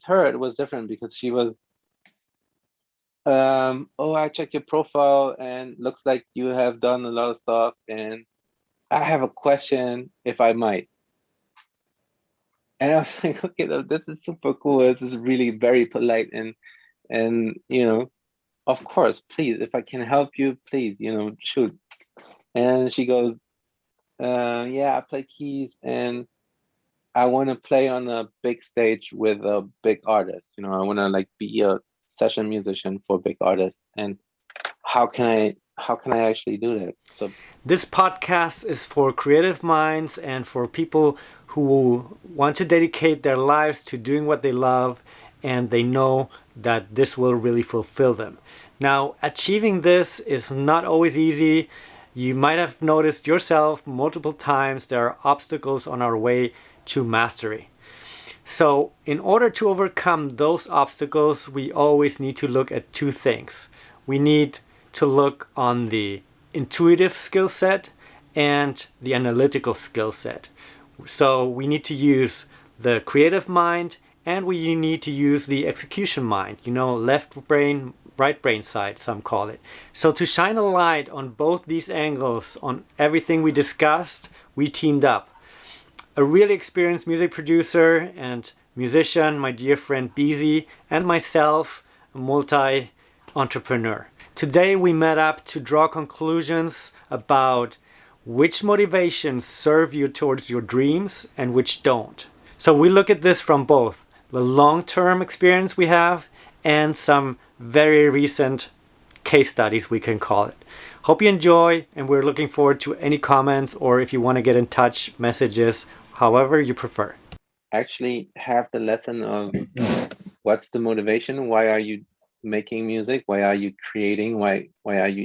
her it was different because she was, oh, I checked your profile and looks like you have done a lot of stuff, and I have a question if I might. And I was like, okay, this is super cool. This is really very polite, and of course, please, if I can help you, please, shoot. And she goes, yeah, I play keys and I want to play on a big stage with a big artist. I want to like be a session musician for big artists. And how can I actually do that? So This podcast is for creative minds and for people who want to dedicate their lives to doing what they love and they know that this will really fulfill them. Now, achieving this is not always easy. You might have noticed yourself multiple times there are obstacles on our way to mastery. So, in order to overcome those obstacles, we always need to look at two things. We need to look on the intuitive skill set and the analytical skill set. So, we need to use the creative mind and we need to use the execution mind, left brain, right brain side, some call it. So, to shine a light on both these angles, on everything we discussed, we teamed up. A really experienced music producer and musician, my dear friend Beezy, and myself, a multi-entrepreneur. Today we met up to draw conclusions about which motivations serve you towards your dreams and which don't. So we look at this from both the long-term experience we have and some very recent case studies, we can call it. Hope you enjoy, and we're looking forward to any comments or if you want to get in touch, messages, however you prefer. actually have the lesson of what's the motivation? Why are you making music? Why are you creating? Why are you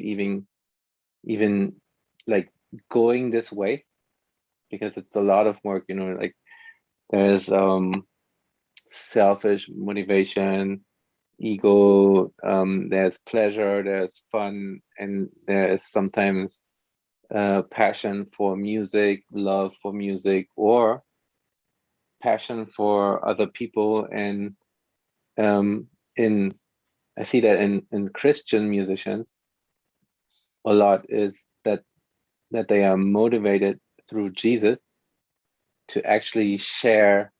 even like going this way? Because it's a lot of work, like there's selfish motivation, ego, there's pleasure, there's fun, and there's sometimes passion for music, love for music, or passion for other people. And in I see that in Christian musicians, a lot is that they are motivated through Jesus to actually share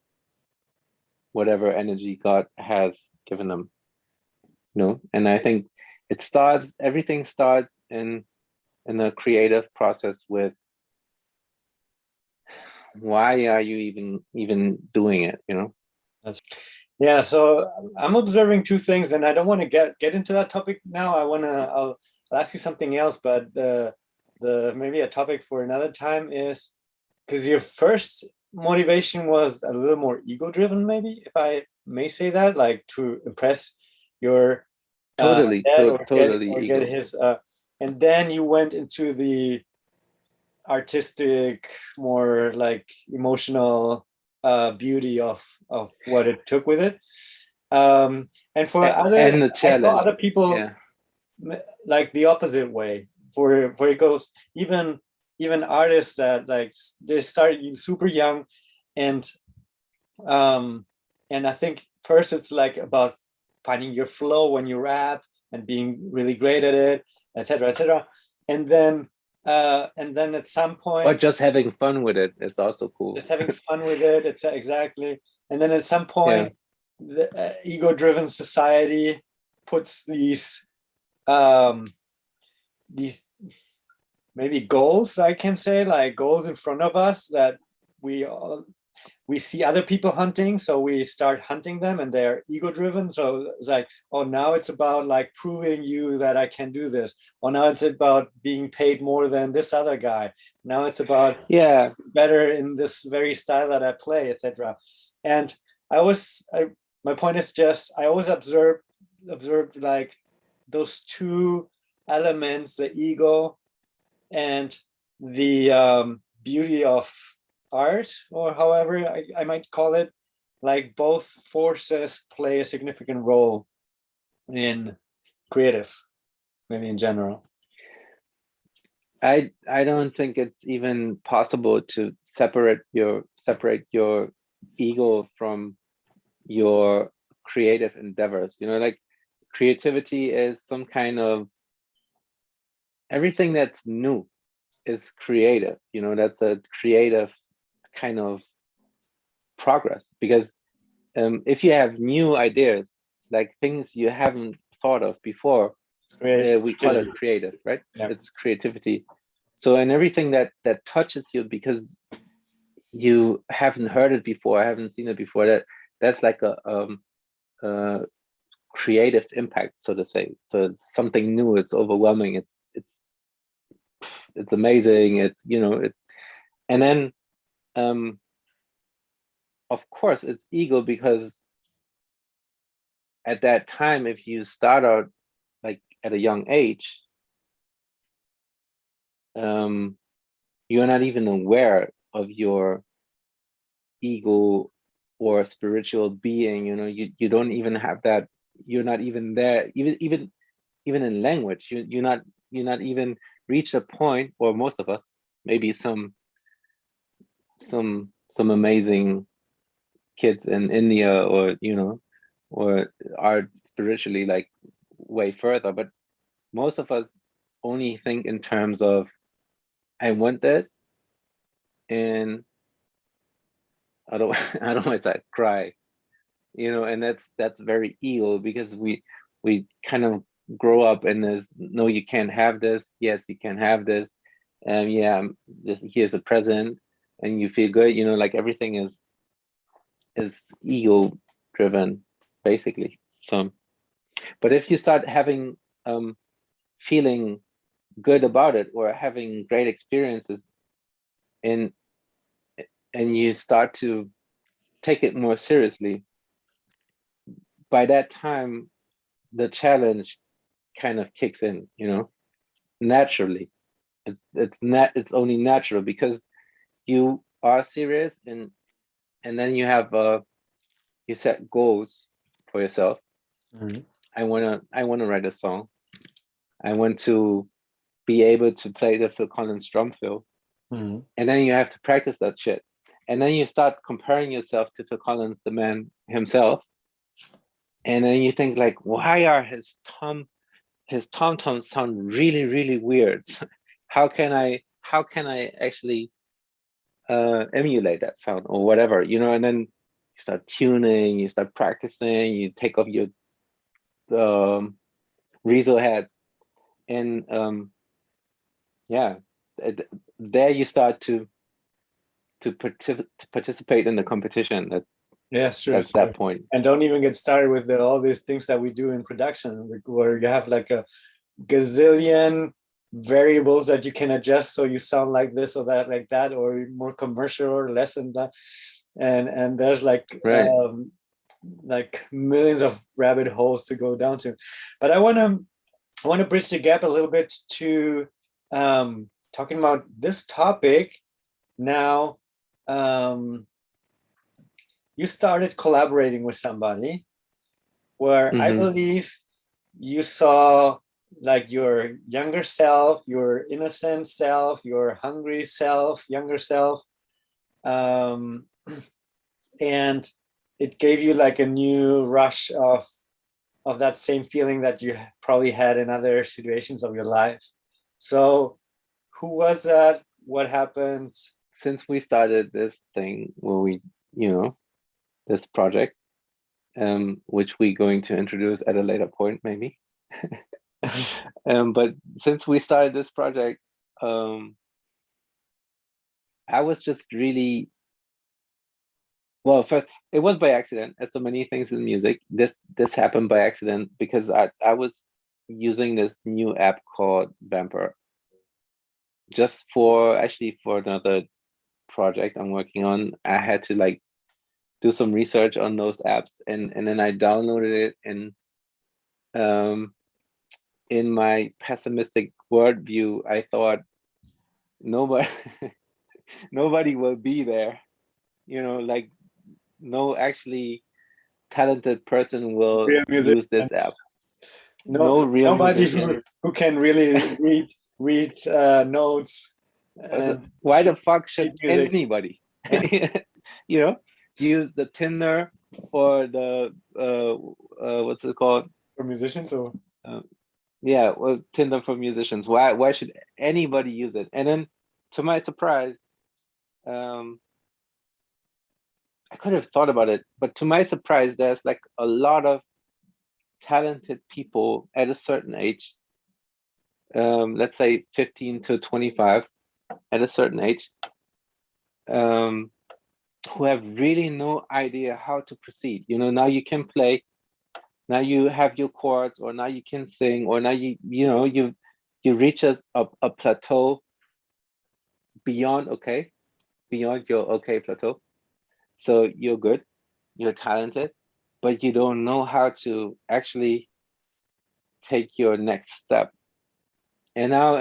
whatever energy God has given them. And I think everything starts in a creative process with why are you even doing it? Yeah, so I'm observing two things, and I don't want to get into that topic now. I'll ask you something else, but the maybe a topic for another time is because your first motivation was a little more ego-driven, maybe, if I may say that, like to impress your Totally, dad totally or get ego. his, and then you went into the artistic, more like emotional beauty of what it took with it. And for And the I saw challenge. other people Yeah. like the opposite way. For it goes even artists that like they start super young, and um, and I think first it's like about finding your flow when you rap and being really great at it, etc., etc. And then at some Or point, just having fun with it is also cool. just having fun with it. It's exactly. And then at some Yeah. point, the ego-driven society puts um, these maybe goals, I can say, like goals in front of us that we see other people hunting, so we start hunting them, and they're ego driven. So it's like, oh, now it's about like proving you that I can do this, or now it's about being paid more than this other guy, now it's about Yeah. better in this very style that I play, etc. And my point is just I always observed like those two elements, the ego and the beauty of art, or however I might call it, like both forces play a significant role in creative, maybe in general. I don't think it's even possible to separate your ego from your creative endeavors. You know, like creativity is some kind of everything that's new is creative. You know, that's a creative kind of progress, because if you have new ideas, like things you haven't thought of before, we call it creative, right? Yeah. It's creativity. So, and everything that touches you because you haven't heard it before, haven't seen it before, that's like a creative impact, so to say. So it's something new, it's overwhelming, it's amazing, it's, you know, it. And then of course it's ego, because at that time, if you start out like at a young age, you're not even aware of your ego or spiritual being. You know, you don't even have that. You're not even there. Even in language, you're not even reached a point, or most of us, maybe some amazing kids in India, or you know, or are spiritually like way further, but most of us only think in terms of, I want this, and otherwise I cry, you know. And that's very ego, because we kind of grow up in this, no, you can't have this, yes, you can have this, and yeah, this, here's a present, and you feel good, you know, like everything is ego driven, basically. So, but if you start having feeling good about it, or having great experiences, and you start to take it more seriously, by that time the challenge kind of kicks in, you know, naturally. It's only natural, because you are serious, and then you have you set goals for yourself. Mhm. I want to write a song. I want to be able to play the Phil Collins drum fill. Mhm. And then you have to practice that shit. And then you start comparing yourself to Phil Collins, the man himself. And then you think like, why are his tom toms sound really, really weird? how can I actually emulate that sound, or whatever, you know? And then you start tuning, you start practicing, you take off your Rezo heads, and yeah, there you start to participate in the competition. Yes, true. That's that point. And don't even get started with all these things that we do in production, where you have like a gazillion variables that you can adjust so you sound like this or that, like that, or more commercial or less than that. And there's Right. like millions of rabbit holes to go down to. But I want to bridge the gap a little bit to talking about this topic now. You started collaborating with somebody where I believe you saw like your younger self, your innocent self, your hungry self, younger self, and it gave you like a new rush of that same feeling that you probably had in other situations of your life. So who was that? What happened? Since we started this thing, where we, you know, this project, which we're going to introduce at a later point, maybe. But since we started this project, I was just really, well, first, it was by accident, as so many things in music. This happened by accident, because I was using this new app called Vamper, just for another project I'm working on. I had to like do some research on those apps, and then I downloaded it, and in my pessimistic worldview, I thought nobody nobody will be there, you know, like no actually talented person will Real use musician. this app. No, No real nobody musician. who can really read notes So and why the fuck should music. anybody, you know, use the Tinder or the what's it called? For musicians, or Uh, yeah, well, Tinder for musicians. Why should anybody use it? And then, to my surprise, um, I could have thought about it, but to my surprise, there's like a lot of talented people at a certain age, let's say 15 to 25, at a certain age, um, who have really no idea how to proceed. Now you can play, now you have your chords, or now you can sing, or now you reach a plateau beyond okay, beyond your okay plateau. So you're good, you're talented, but you don't know how to actually take your next step. And now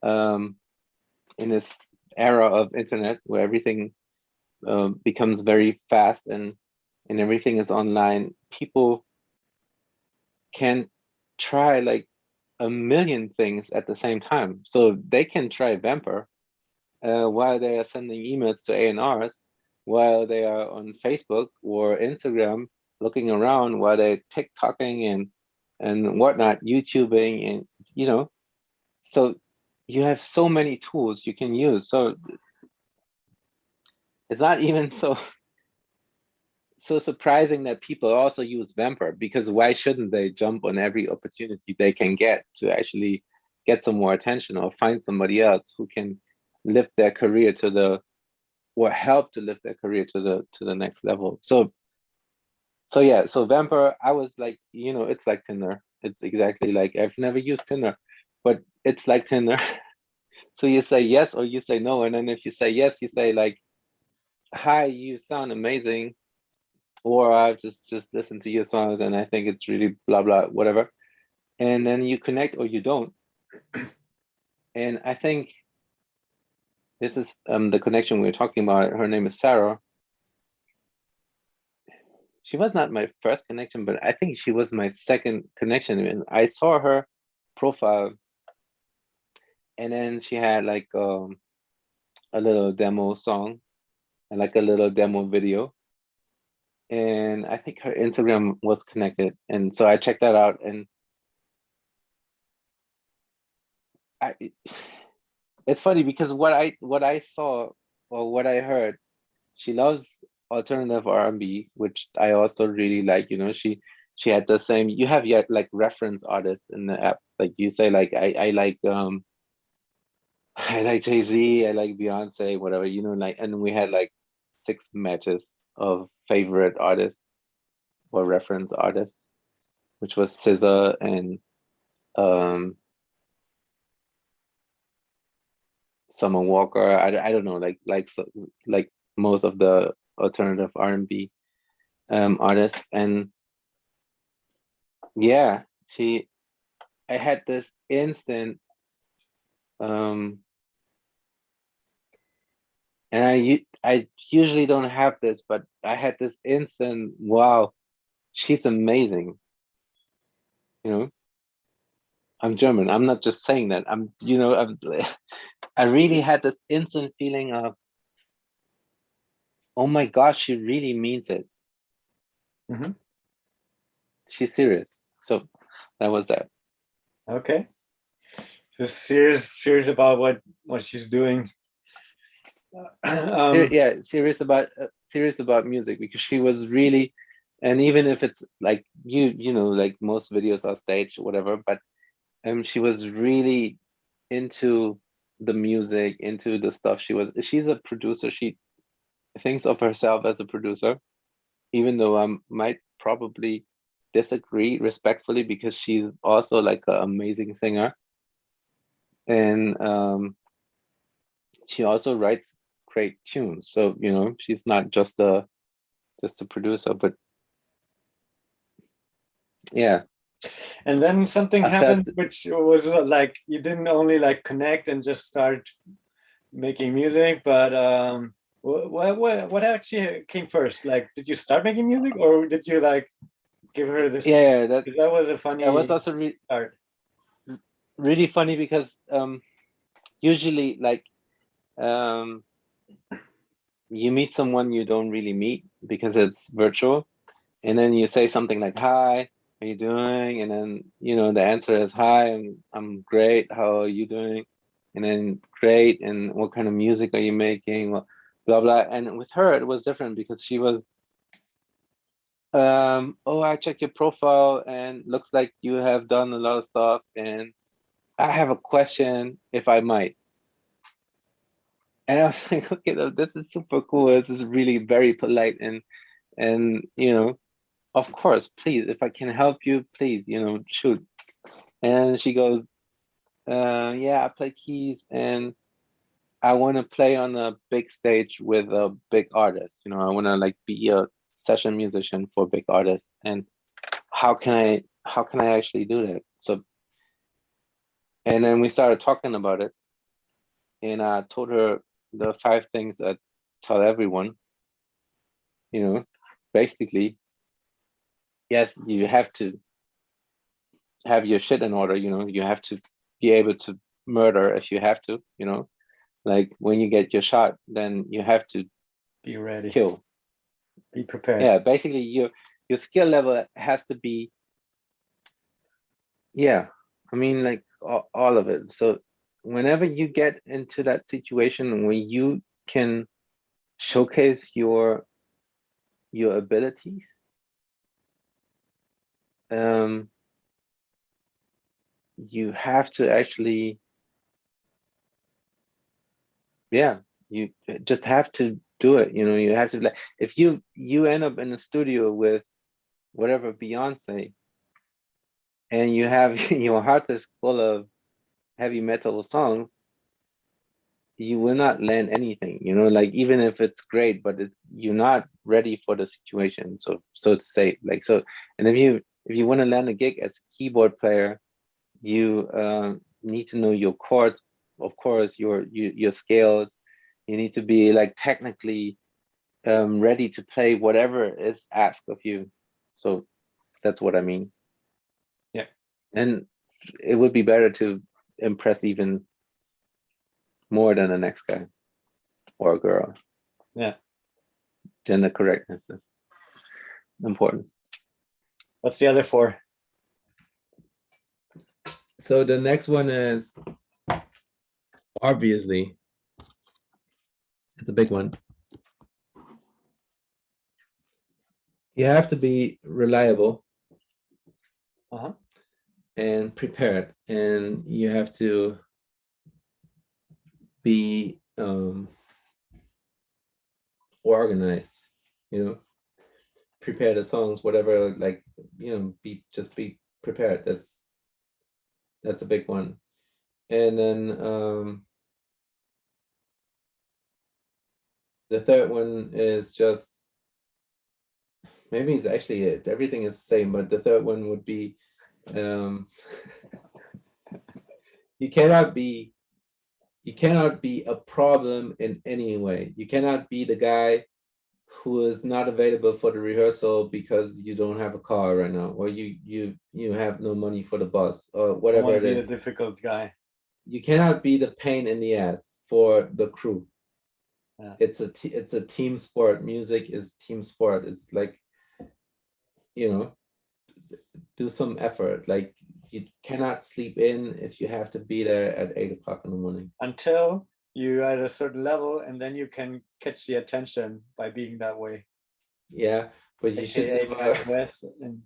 um, in this era of internet where everything becomes very fast, and everything is online, people can try like a million things at the same time. So they can try Vamper while they are sending emails to A&Rs, while they are on Facebook or Instagram looking around, while they're TikToking and whatnot, YouTubing, and so you have so many tools you can use. So it's not even so surprising that people also use Vamper, because why shouldn't they jump on every opportunity they can get to actually get some more attention, or find somebody else who can lift their career or help to lift their career to the next level. So yeah, so Vamper, I was like, it's like Tinder. It's exactly like, I've never used Tinder, but it's like Tinder. So you say yes or you say no, and then if you say yes, you say like, "Hi, you sound amazing," or "I've just listened to your songs and I think it's really blah blah whatever," and then you connect or you don't. And I think this is the connection we were talking about. Her name is Sarah. She was not my first connection, but I think she was my second connection. And I saw her profile, and then she had like a little demo song and like a little demo video. And I think her Instagram was connected. And so I checked that out, and I it's funny because what I saw or what I heard, she loves alternative R&B, which I also really like. She had the same. You have yet like reference artists in the app. Like you say, like I like I like Jay-Z, I like Beyonce, whatever. Like, and we had like 6 matches of favorite artists or reference artists, which was SZA and um Summer Walker. I don't know, like most of the alternative R&B artists. And yeah, I had this instant um and I usually don't have this, but I had this instant, wow, she's amazing. You know, I'm German. I'm not just saying that. I really had this instant feeling of, oh my gosh, she really means it. mm-hmm. She's serious. So that was that. Okay, just serious about what she's doing. Yeah, serious about music, because she was really, and even if it's like like most videos are staged or whatever, but she was really into the music, into the stuff. She's a producer. She thinks of herself as a producer, even though I might probably disagree respectfully, because she's also like an amazing singer. And she also writes great tunes. So, she's not just a producer, but yeah, And then something I felt. happened, which was like you didn't only like connect and just start making music, but what actually came first? Like, did you start making music, or did you like give her this? Yeah, that That was a that was funny also start. really funny, because usually, like, um you meet someone you don't really meet because it's virtual, and then you say something like, "Hi, how you doing?" And then, the answer is, "Hi, I'm great. How are you doing?" And then, "Great. And what kind of music are you making?" Well, blah blah. And with her, it was different because she was, "Oh, I checked your profile and looks like you have done a lot of stuff, and I have a question, if I might." And I was like, "Okay, this is super cool. This is really very polite, and of course, please, if I can help you, please, shoot." And she goes, "Yeah, I play keys and I want to play on a big stage with a big artist. I want to like be a session musician for big artists. And how can I actually do that?" So, and then we started talking about it, and I told her the 5 things I tell everyone. You know, basically, yes, you have to have your shit in order. You have to be able to murder if you have to. Like when you get your shot, then you have to Be ready. kill. Be prepared. Yeah, basically your skill level has to be, yeah, I mean, like all of it. So whenever you get into that situation where you can showcase your abilities, um, you have to actually, yeah, you just have to do it. You have to, like, if you end up in a studio with whatever Beyonce, and you have your heart is full of heavy metal songs, you will not land anything. Like, even if it's great, but you're not ready for the situation, so to say. Like, so, and if you want to land a gig as a keyboard player, you need to know your chords, of course, your scales. You need to be like technically ready to play whatever is asked of you. So that's what I mean. Yeah. And it would be better to impress even more than the next guy or girl. Yeah. Gender correctness is important. What's the other 4? So the next one is, obviously, it's a big one. You have to be reliable and prepared, and you have to be organized. Prepare the songs, whatever. Like, be prepared. That's a big one. And then the third one is just, maybe it's actually it. Everything is the same, but the third one would be, you cannot be a problem in any way. You cannot be the guy who is not available for the rehearsal because you don't have a car right now, or you have no money for the bus, or whatever it is. The difficult guy. You cannot be the pain in the ass for the crew. Yeah. It's a team sport. Music is team sport. It's like, do some effort. Like, you cannot sleep in if you have to be there at 8 o'clock in the morning. Until you're at a certain level, and then you can catch the attention by being that way. Yeah, but you should AKA never, Kanye West and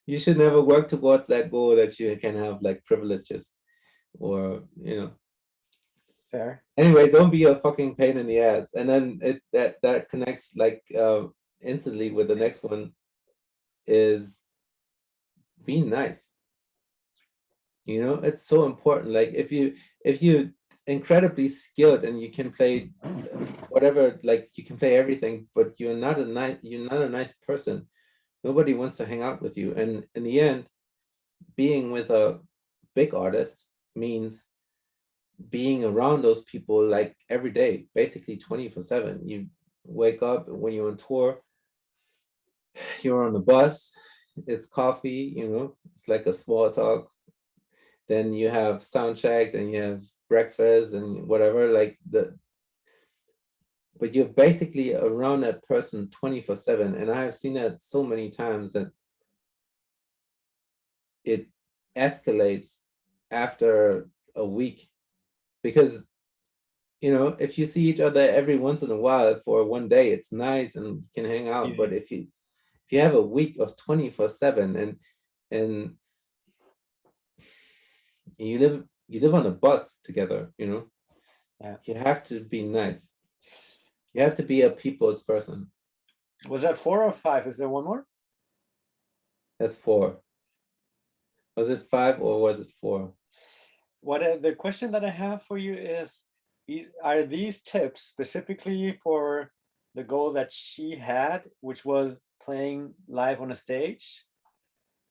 you should never work towards that goal that you can have like privileges, or fair. Anyway, don't be a fucking pain in the ass. And then that connects like instantly with the next one, is be nice. It's so important. Like, if you incredibly skilled and you can play whatever, like you can play everything, but you're not a nice person, nobody wants to hang out with you. And in the end, being with a big artist means being around those people like every day, basically 24/7. You wake up when you're on tour, you're on the bus, it's coffee, it's like a small talk. Then you have sound check, then you have breakfast and whatever. Like, the but you're basically around that person 24/7. And I have seen that so many times that it escalates after a week, because if you see each other every once in a while for one day, it's nice and you can hang out. Easy. But if you have a week of 24/7 and you live on a bus together, Yeah. you have to be nice. You have to be a people's person. Was that 4 or 5? Is there one more? That's 4. Was it 5 or was it 4? The question that I have for you is, are these tips specifically for the goal that she had, which was playing live on a stage?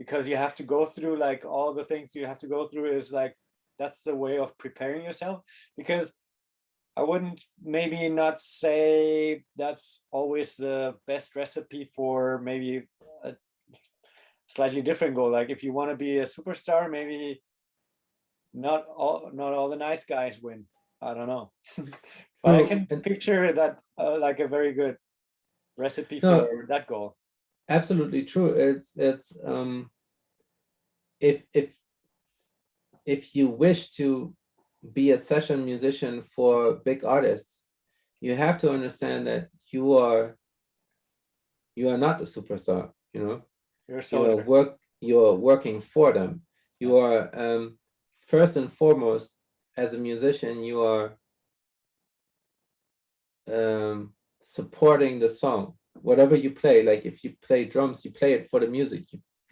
Because you have to go through like all the things you have to go through, is like, that's the way of preparing yourself. Because I wouldn't maybe not say that's always the best recipe for maybe a slightly different goal. Like if you want to be a superstar, maybe not all the nice guys win. I don't know. But I can picture that like a very good recipe for that goal. Absolutely true. It's if you wish to be a session musician for big artists, you have to understand that you are not the superstar. You're a soldier. You're working for them. You are first and foremost, as a musician, you are supporting the song. Whatever you play, like if you play drums, you play it for the music.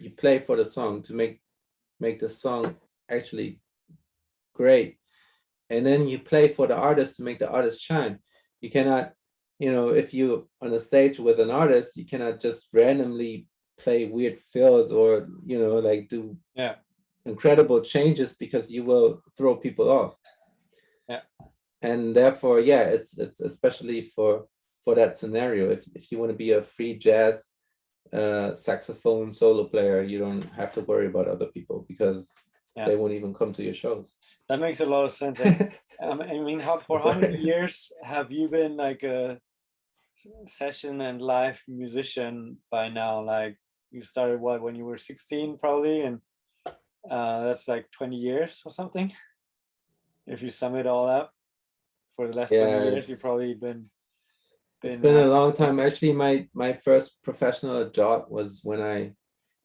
You play for the song to make the song actually great. And then you play for the artist to make the artist shine. You cannot, if you on a stage with an artist, you cannot just randomly play weird fills or like do incredible changes, because you will throw people off. And therefore, it's especially for that scenario. If you want to be a free jazz saxophone solo player, you don't have to worry about other people, because they won't even come to your shows. That makes a lot of sense. I mean, for how many years have you been like a session and live musician by now? Like you started when you were 16 probably, and that's like 20 years or something, if you sum it all up. For the last 20 years you've probably been it's been a long time. Actually, my first professional job was when I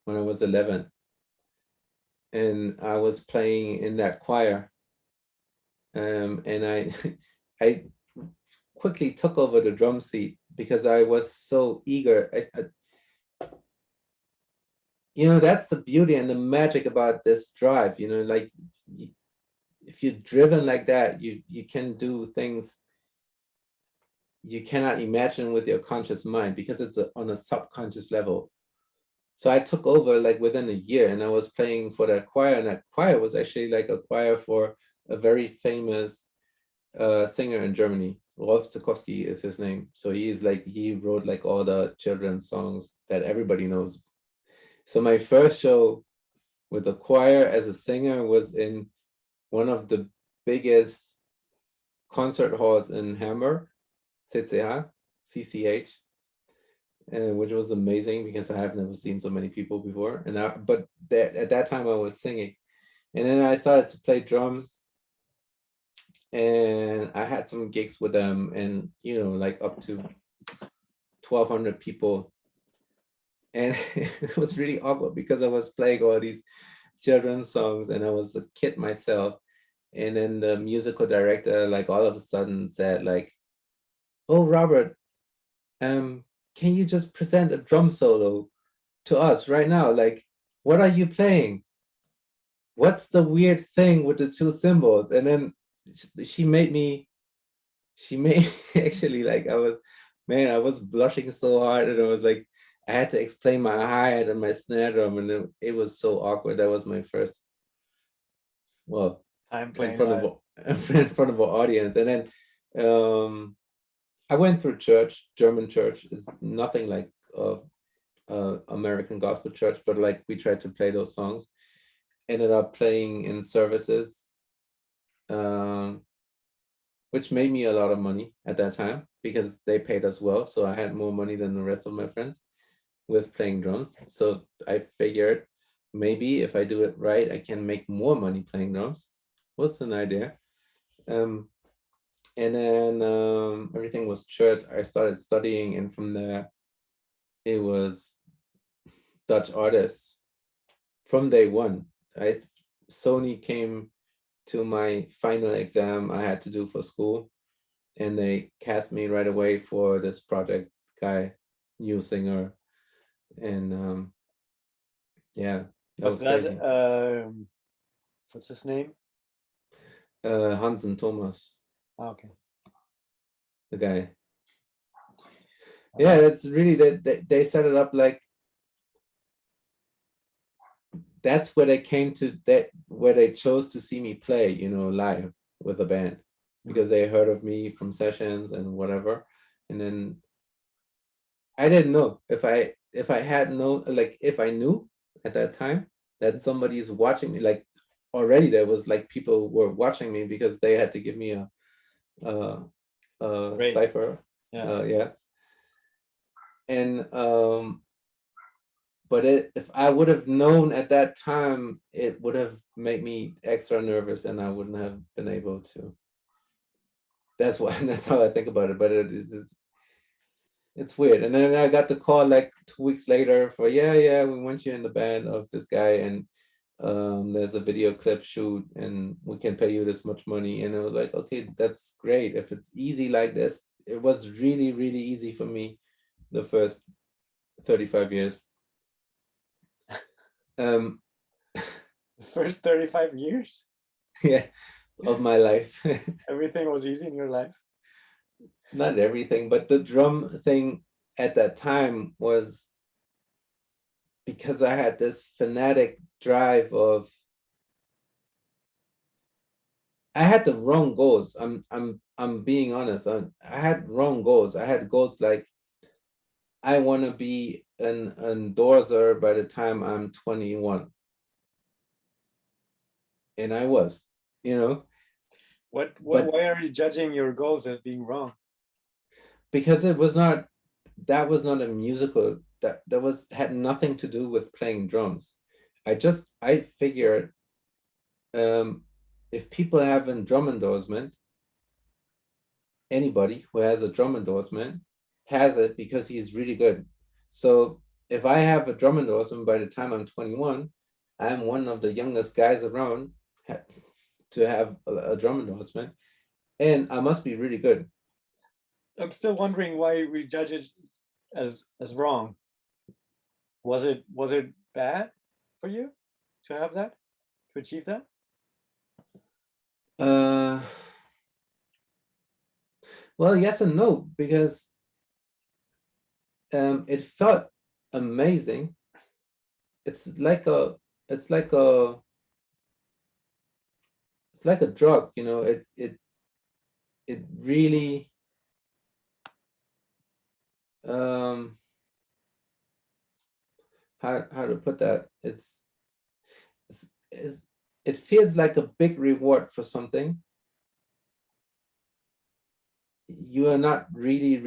was 11, and I was playing in that choir, and I I quickly took over the drum seat because I was so eager. That's the beauty and the magic about this drive. Like if you're driven like that, you can do things you cannot imagine with your conscious mind, because it's on a subconscious level. So I took over like within a year, and I was playing for that choir, and that choir was actually like a choir for a very famous singer in Germany. Rolf Zukowski is his name. So he wrote like all the children's songs that everybody knows. So my first show with the choir as a singer was in one of the biggest concert halls in Hamburg, CCH, which was amazing because I have never seen so many people before. But at that time I was singing, and then I started to play drums, and I had some gigs with them, and like up to 1,200 people, and it was really awkward because I was playing all these children's songs, and I was a kid myself. And then the musical director, like all of a sudden said, like, "Oh, Robert, can you just present a drum solo to us right now? Like, what are you playing? What's the weird thing with the two cymbals?" And then she made me actually, like, I was blushing so hard, and I was like, I had to explain my hi-hat and my snare drum, and it was so awkward. That was my first, I'm in front of an audience. And then I went through church. German church is nothing like American gospel church, but like we tried to play those songs. Ended up playing in services with which made me a lot of money at that time because they paid us well. So I had more money than the rest of my friends with playing drums. So I figured maybe if I do it right, I can make more money playing drums. Was an idea. Um, and then everything was church. I started studying, and from there, it was Dutch artists from day one. Sony came to my final exam I had to do for school, and they cast me right away for this project guy, new singer, and yeah, that Was was that crazy. what's his name? Hansen Thomas, Oh, okay. the guy. Yeah, that's really that they set it up like that's where they came to, that where they chose to see me play, live with a band, because they heard of me from sessions and whatever. And then I didn't know if I had known, like if I knew at that time that somebody is watching me, like already there was like people were watching me because they had to give me a, a Great. cipher. Yeah. Yeah. And but if I would have known at that time, it would have made me extra nervous, and I wouldn't have been able to. That's why that's how I think about it. But it's weird. And then I got the call like 2 weeks later for, yeah, we want you in the band of this guy, and there's a video clip shoot, and we can pay you this much money. And it was like, okay, that's great. If it's easy like this, it was really, really easy for me the first 35 years. Um, The first 35 years, yeah, of my life. everything was easy in your life. Not everything, but the drum thing at that time was because I had this fanatic drive of, I had the wrong goals. I'm being honest. I had wrong goals. I had goals like I want to be an endorser by the time I'm 21. And I was, you know, but Why are you judging your goals as being wrong? because that was not a musical, that was had nothing to do with playing drums. I figured if people have a drum endorsement, anybody who has a drum endorsement has it because he's really good. So if I have a drum endorsement by the time I'm 21, I'm one of the youngest guys around to have a drum endorsement, and I must be really good. I'm still wondering why we judge it as wrong. Was it bad for you to have that, to achieve that? Uh, well, yes and no, because it felt amazing. It's like a, it's like a, it's like a drug, it really um how to put that, it's it feels like a big reward for something you are not really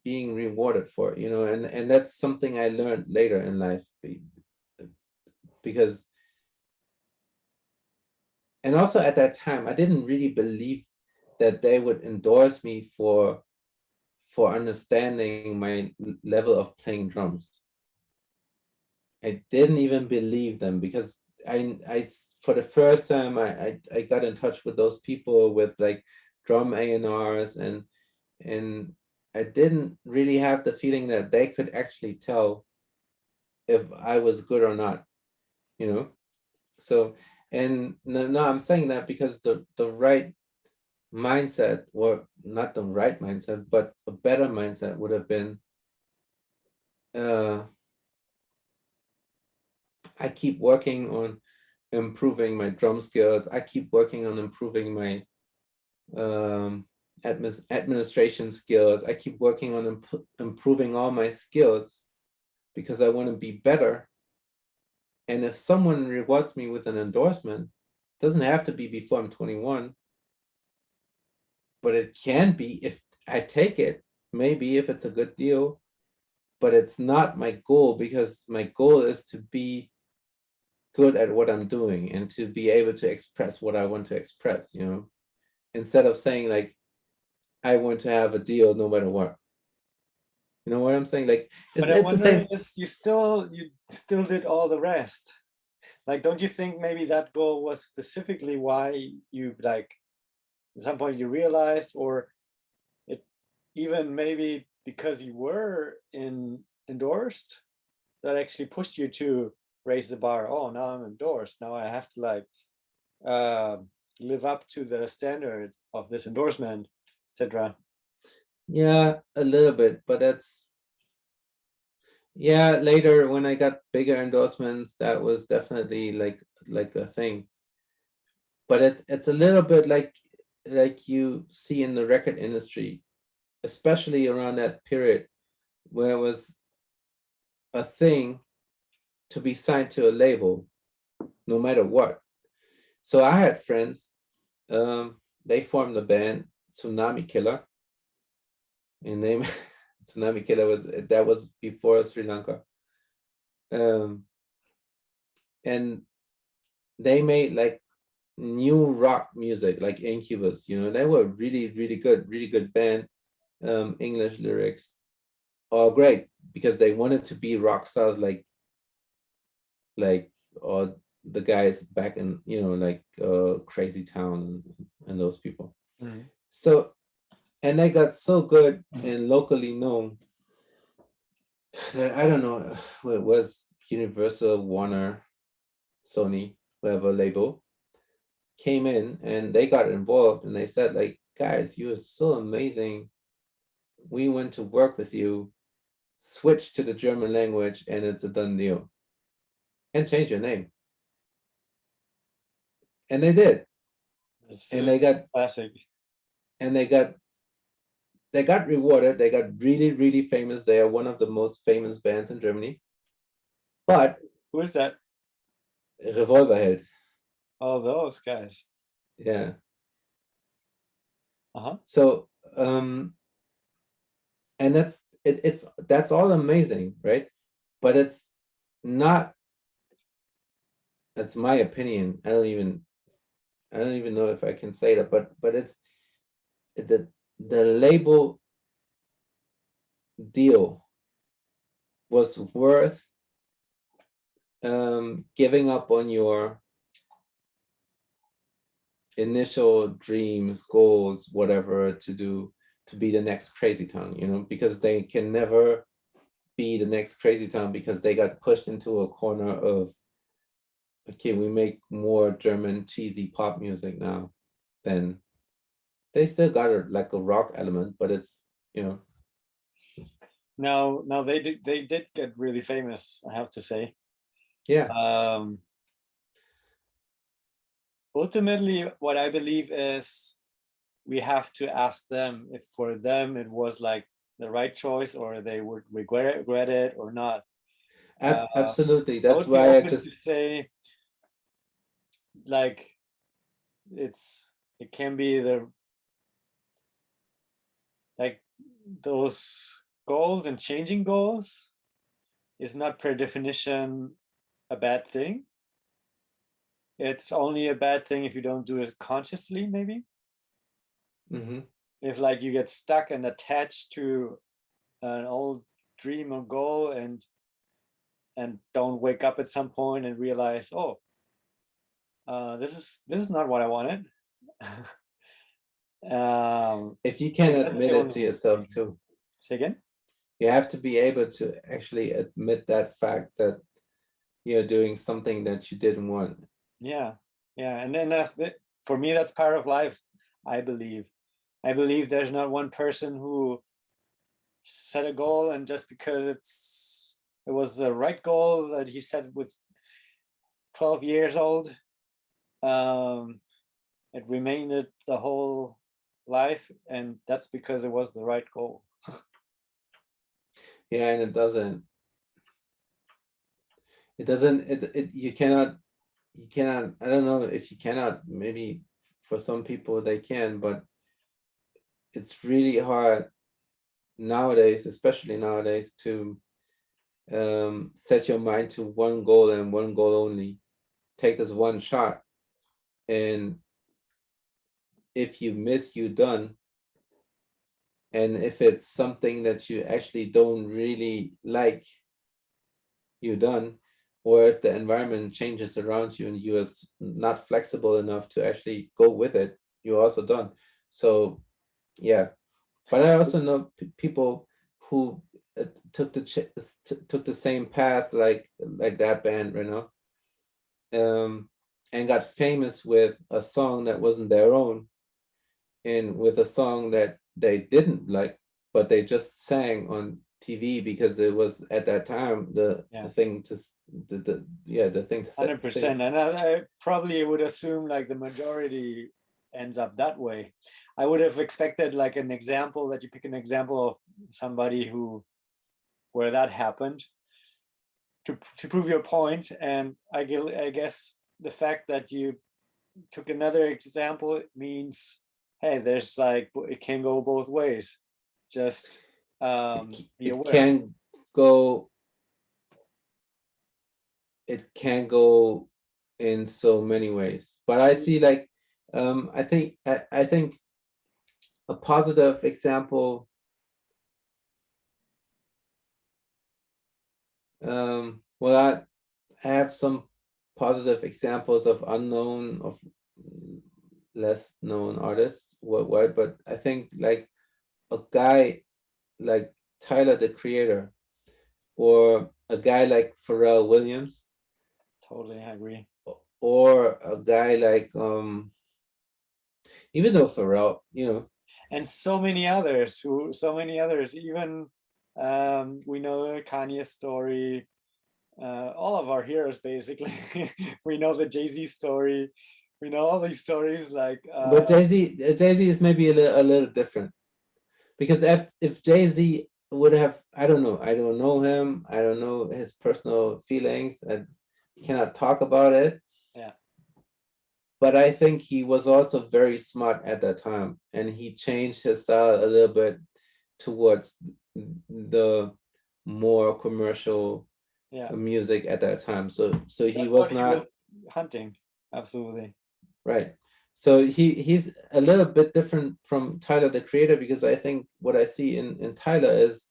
being rewarded for, and that's something I learned later in life, because, and also at that time I didn't really believe that they would endorse me for understanding my level of playing drums. I didn't even believe them because I for the first time I got in touch with those people with like drum A&Rs, and I didn't really have the feeling that they could actually tell if I was good or not, you know. So, and no, I'm saying that because the right mindset, or not the right mindset, but a better mindset would have been, uh I keep working on improving my drum skills. I keep working on improving my administration skills. I keep working on improving all my skills because I want to be better. And if someone rewards me with an endorsement, it doesn't have to be before I'm 21, but it can be if I take it, maybe if it's a good deal, but it's not my goal, because my goal is to be good at what I'm doing and to be able to express what I want to express, instead of saying like, I want to have a deal no matter what. You know what I'm saying? Like, But I it's the wonder same. if you still did all the rest. Like, don't you think maybe that goal was specifically why you like at some point you realized, or it even maybe because you were endorsed, that actually pushed you to raise the bar? Oh, now I'm endorsed. Now I have to like uh, live up to the standard of this endorsement, etc. Yeah, a little bit, but yeah, later when I got bigger endorsements, that was definitely like a thing. But it's a little bit like you see in the record industry, especially around that period where it was a thing to be signed to a label no matter what. So I had friends, they formed a band, Tsunami Killer, and they Tsunami Killer was before Sri Lanka. Um, and they made like new rock music, like Incubus. They were really good band. English lyrics, all great, because they wanted to be rock stars, like or the guys back in like Crazy Town and those people. Mm. So, and they got so good and locally known that I don't know what it was, Universal, Warner, Sony, whatever label, came in and they got involved and they said like, guys, you're so amazing. We want to work with you. Switch to the German language and it's a done deal. And change your name. And they did. It's And they got classic. and they got rewarded. They got really famous. They are one of the most famous bands in Germany. But Who is that? Revolverheld, Oh, those guys. yeah. Uh-huh. So and that's all amazing, right? But it's not. That's my opinion. I don't even know if I can say that, but it's the label deal was worth giving up on your initial dreams, goals, whatever, to be the next Crazy Town, because they can never be the next Crazy Town because they got pushed into a corner of, okay, we make more German cheesy pop music now. Then they still got like a rock element, but it's you know Now they did get really famous, I have to say. yeah. Ultimately, what I believe is we have to ask them if for them it was like the right choice, or they would regret it or not. Absolutely, I that's would be why I open to just say like it can be the like those goals, and changing goals is not per definition a bad thing. It's only a bad thing if you don't do it consciously, maybe. mhm. If like you get stuck and attached to an old dream or goal, and don't wake up at some point and realize, oh, this is not what I wanted. If you I can think that's admit the it to only yourself thing. too, Say again. you have to be able to actually admit that fact that you're doing something that you didn't want. Yeah, yeah, and then for me, that's part of life. I believe. I believe there's not one person who set a goal, and just because it was the right goal that he set with 12 years old, um, it remained it the whole life, and that's because it was the right goal. Yeah, and you cannot, I don't know if you cannot, maybe for some people they can, but it's really hard nowadays, especially nowadays, to set your mind to one goal and one goal only. Take this one shot, and if you miss, you done. And if it's something that you actually don't really like, you done. Or if the environment changes around you and you are not flexible enough to actually go with it, you're also done. So yeah, but I also know people who took took the same path like that band, you know, and got famous with a song that wasn't their own, and with a song that they didn't like, but they just sang on TV because it was at that time the thing to the thing to sing. 100%. And I probably would assume like the majority ends up that way. I would have expected like an example, that you pick an example of somebody where that happened to prove your point. And I guess the fact that you took another example means, hey, there's like, it can go both ways. Just be aware. Go it can go in so many ways, but I see like I think a positive example, well, I have some positive examples of unknown, of less known artists worldwide, but I think like a guy like Tyler the Creator, or a guy like Pharrell Williams, totally agree, or a guy like even though Pharrell, you know, and so many others, even we know the Kanye story, all of our heroes basically. We know the Jay-Z story, we know all these stories, like but Jay-Z is maybe a little different, because if Jay-Z would have, I don't know him, I don't know his personal feelings, I cannot talk about it. Yeah. But I think he was also very smart at that time, and he changed his style a little bit towards the more commercial music at that time. So he was not hunting. Absolutely. Right. So he's a little bit different from Tyler the Creator, because I think what I see in Tyler is,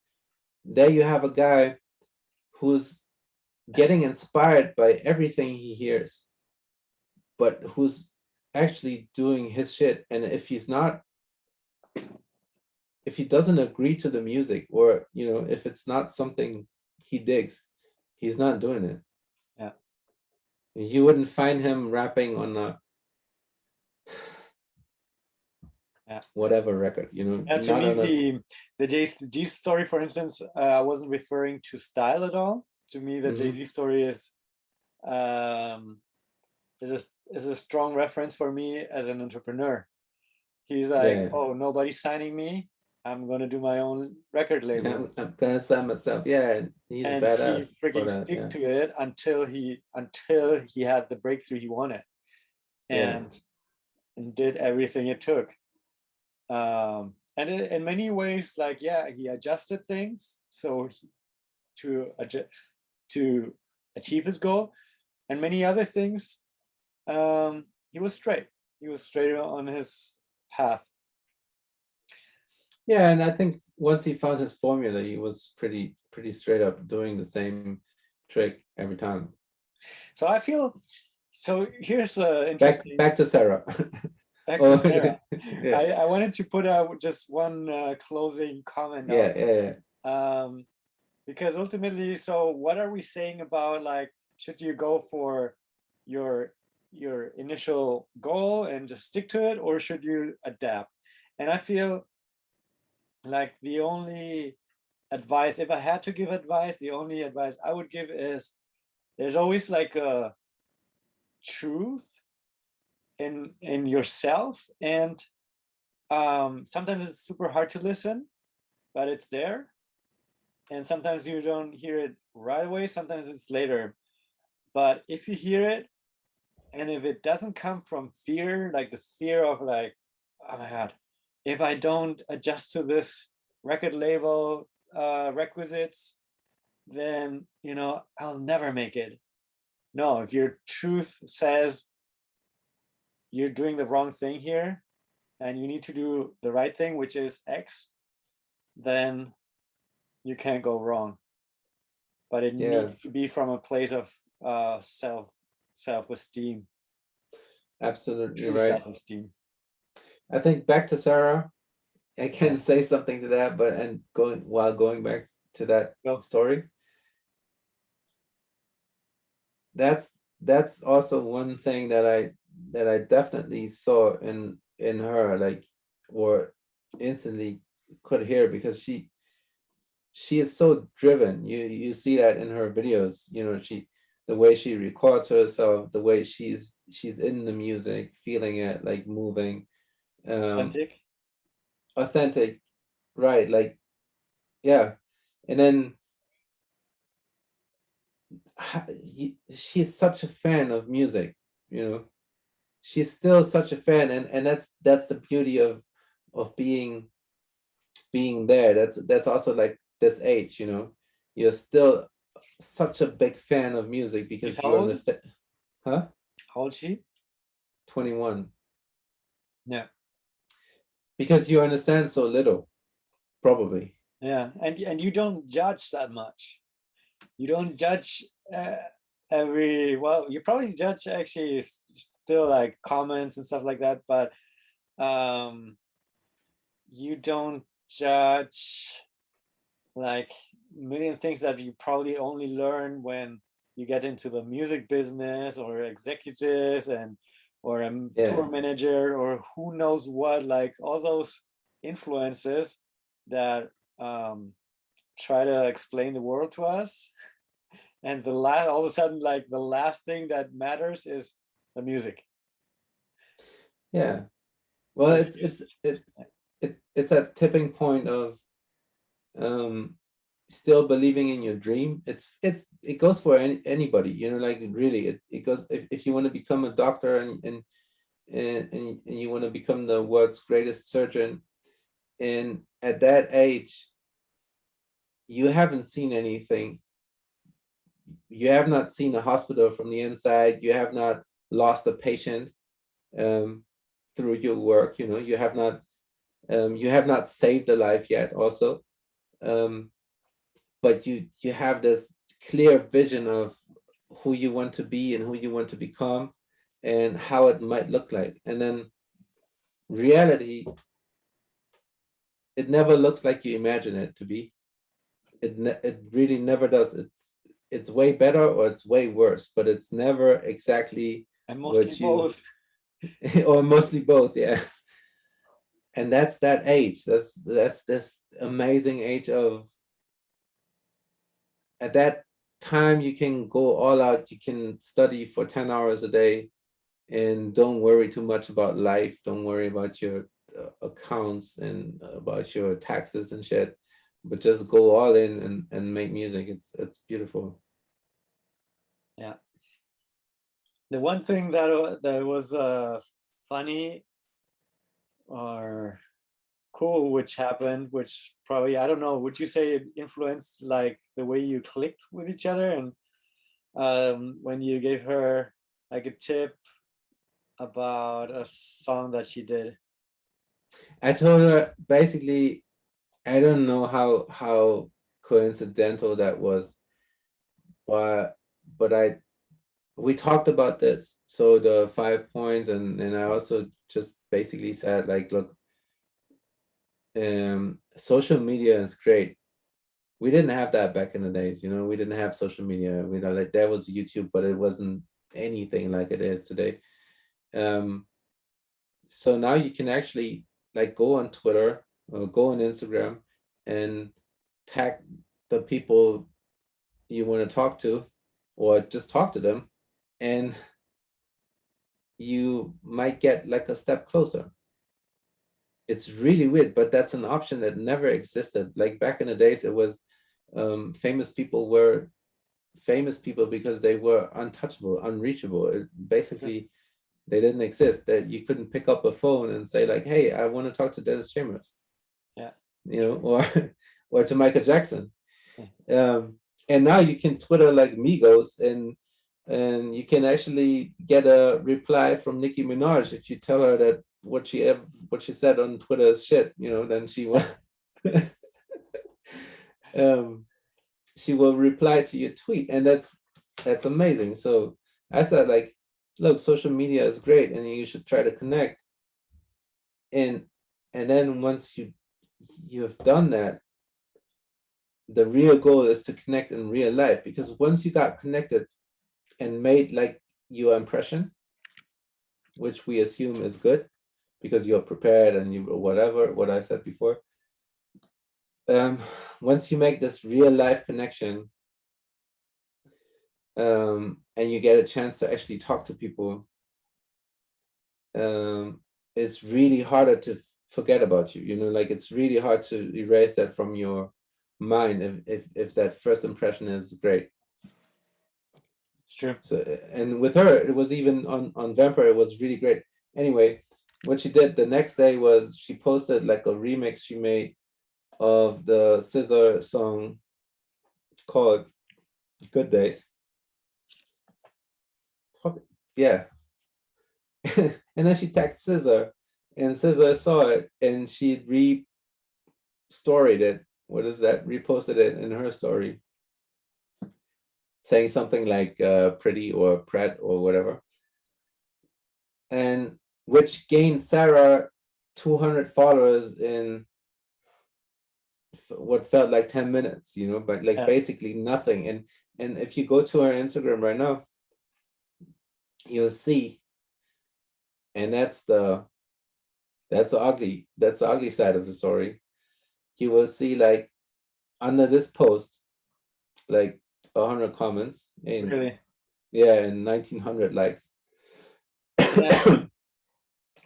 there you have a guy who's getting inspired by everything he hears, but who's actually doing his shit. And if he doesn't agree to the music, or you know, if it's not something he digs, he's not doing it. Yeah. You wouldn't find him rapping on a whatever record, you know. Yeah, to me, the Jay-Z story, for instance, I wasn't referring to style at all. To me, the Jay-Z story is a strong reference for me as an entrepreneur. He's like, oh, nobody's signing me, I'm gonna do my own record label. I'm gonna sign myself. Yeah, he's and badass. He freaking stick to it until he had the breakthrough he wanted, and did everything it took. And in many ways, like, he adjusted things to achieve his goal, and many other things. He was straight on his path. Yeah, and I think once he found his formula, he was pretty straight up doing the same trick every time. So I feel, so here's interesting. Back to Sarah. Back to Sarah. I wanted to put out just one closing comment. Because ultimately, so what are we saying about, like, should you go for your initial goal and just stick to it, or should you adapt? And I feel like the only advice, if I had to give advice, the only advice I would give is, there's always like a truth in yourself, and sometimes it's super hard to listen, but it's there, and sometimes you don't hear it right away, sometimes it's later. But if you hear it, and if it doesn't come from fear, like the fear of like, oh my god, if I don't adjust to this record label requisites, then I'll never make it. No, if your truth says you're doing the wrong thing here and you need to do the right thing, which is X, then you can't go wrong. But it needs to be from a place of self-esteem. Absolutely True right. self-esteem. I think back to Sarah, I can say something to that, but going back to that story. That's also one thing that I definitely saw in her, like, or instantly could hear, because she is so driven. You see that in her videos, the way she records herself, the way she's in the music, feeling it, like moving, authentic, right? Like, yeah. And then she's such a fan of music, she's still such a fan, and that's the beauty of being there. That's also like this age, you're still such a big fan of music because you understand. Huh? How old is she? 21. Yeah. Because you understand so little, probably. Yeah, and you don't judge that much. You don't judge you probably judge actually still like comments and stuff like that, but you don't judge like a million things that you probably only learn when you get into the music business, or executives, or a tour manager, or who knows what, like all those influences that try to explain the world to us. And all of a sudden, like the last thing that matters is the music. Yeah. Well, it's a tipping point of still believing in your dream. It goes for anybody, like really it goes, if you want to become a doctor and you want to become the world's greatest surgeon, and at that age you haven't seen anything, you have not seen a hospital from the inside, you have not lost a patient through your work, you have not saved a life yet also, but you have this clear vision of who you want to be and who you want to become and how it might look like. And then reality, it never looks like you imagine it to be. It really never does. It's way better or it's way worse, but it's never exactly mostly both. Or mostly both, yeah. And that's that age. That's this amazing age of, at that time you can go all out, you can study for 10 hours a day and don't worry too much about life, don't worry about your accounts and about your taxes and shit, but just go all in and make music. It's beautiful. Yeah. The one thing that was funny or cool which happened, which probably, I don't know, would you say it influenced like the way you clicked with each other? And when you gave her like a tip about a song that she did. I told her basically, I don't know how coincidental that was, but we talked about this, so the 5 points, and I also just basically said, like, look, social media is great. We didn't have that back in the days, we didn't have social media. Like, there was YouTube, but it wasn't anything like it is today. So now you can actually like go on Twitter or go on Instagram and tag the people you want to talk to, or just talk to them, and you might get like a step closer. It's really weird, but that's an option that never existed. Like back in the days, it was famous people were famous people because they were untouchable, unreachable. Basically, They didn't exist. That you couldn't pick up a phone and say like, "Hey, I want to talk to Dennis Chambers," Yeah. or or to Michael Jackson. Yeah. And now you can Twitter like Migos, and you can actually get a reply from Nicki Minaj if you tell her that what she said on Twitter is shit. Then she will she will reply to your tweet, and that's amazing. So I said like, look, social media is great, and you should try to connect. And then once you have done that, the real goal is to connect in real life, because once you got connected and made like your impression, which we assume is good because you're prepared and you whatever what I said before, once you make this real life connection, and you get a chance to actually talk to people, it's really harder to forget about you. Like it's really hard to erase that from your mind if that first impression is great. It's true. So, and with her, it was even on Vampire, it was really great. Anyway, what she did the next day was she posted like a remix she made of the SZA song called Good Days. Yeah. And then she tagged SZA, and SZA saw it, and she re-storied it. What is that? Reposted it in her story, saying something like pretty or pret or whatever. And which gained Sarah 200 followers in what felt like 10 minutes, but like basically nothing. And if you go to her Instagram right now, you'll see, and that's the ugly side of the story. You will see like under this post, like 100 comments and Really? yeah, and 1900 likes. Yeah.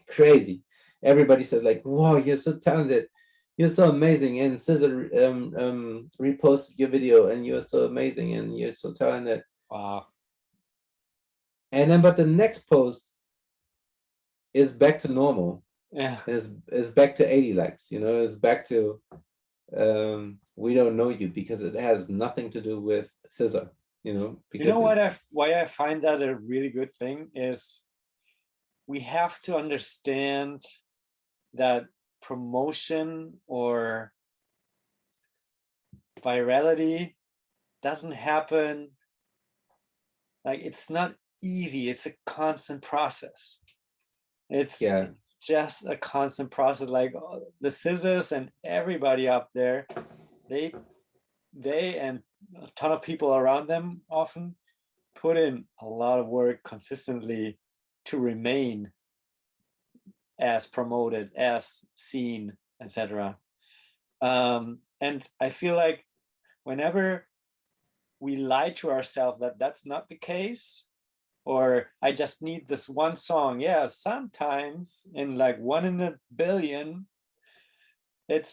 Crazy. Everybody says like, "Wow, you're so talented, you're so amazing," and SZA reposted your video, and you're so amazing, and you're so talented. Wow. And then, but the next post is back to normal. Yeah. Is back to 80 likes. It's back to we don't know you, because it has nothing to do with SZA. Because why I find that a really good thing is we have to understand that promotion or virality doesn't happen. Like, it's not easy. It's a constant process. It's just a constant process. Like the SZAs and everybody up there, they and a ton of people around them often put in a lot of work consistently to remain as promoted, as seen, etc. And I feel like whenever we lie to ourselves that that's not the case, or I just need this one song, yeah, sometimes in like 1 in a billion, it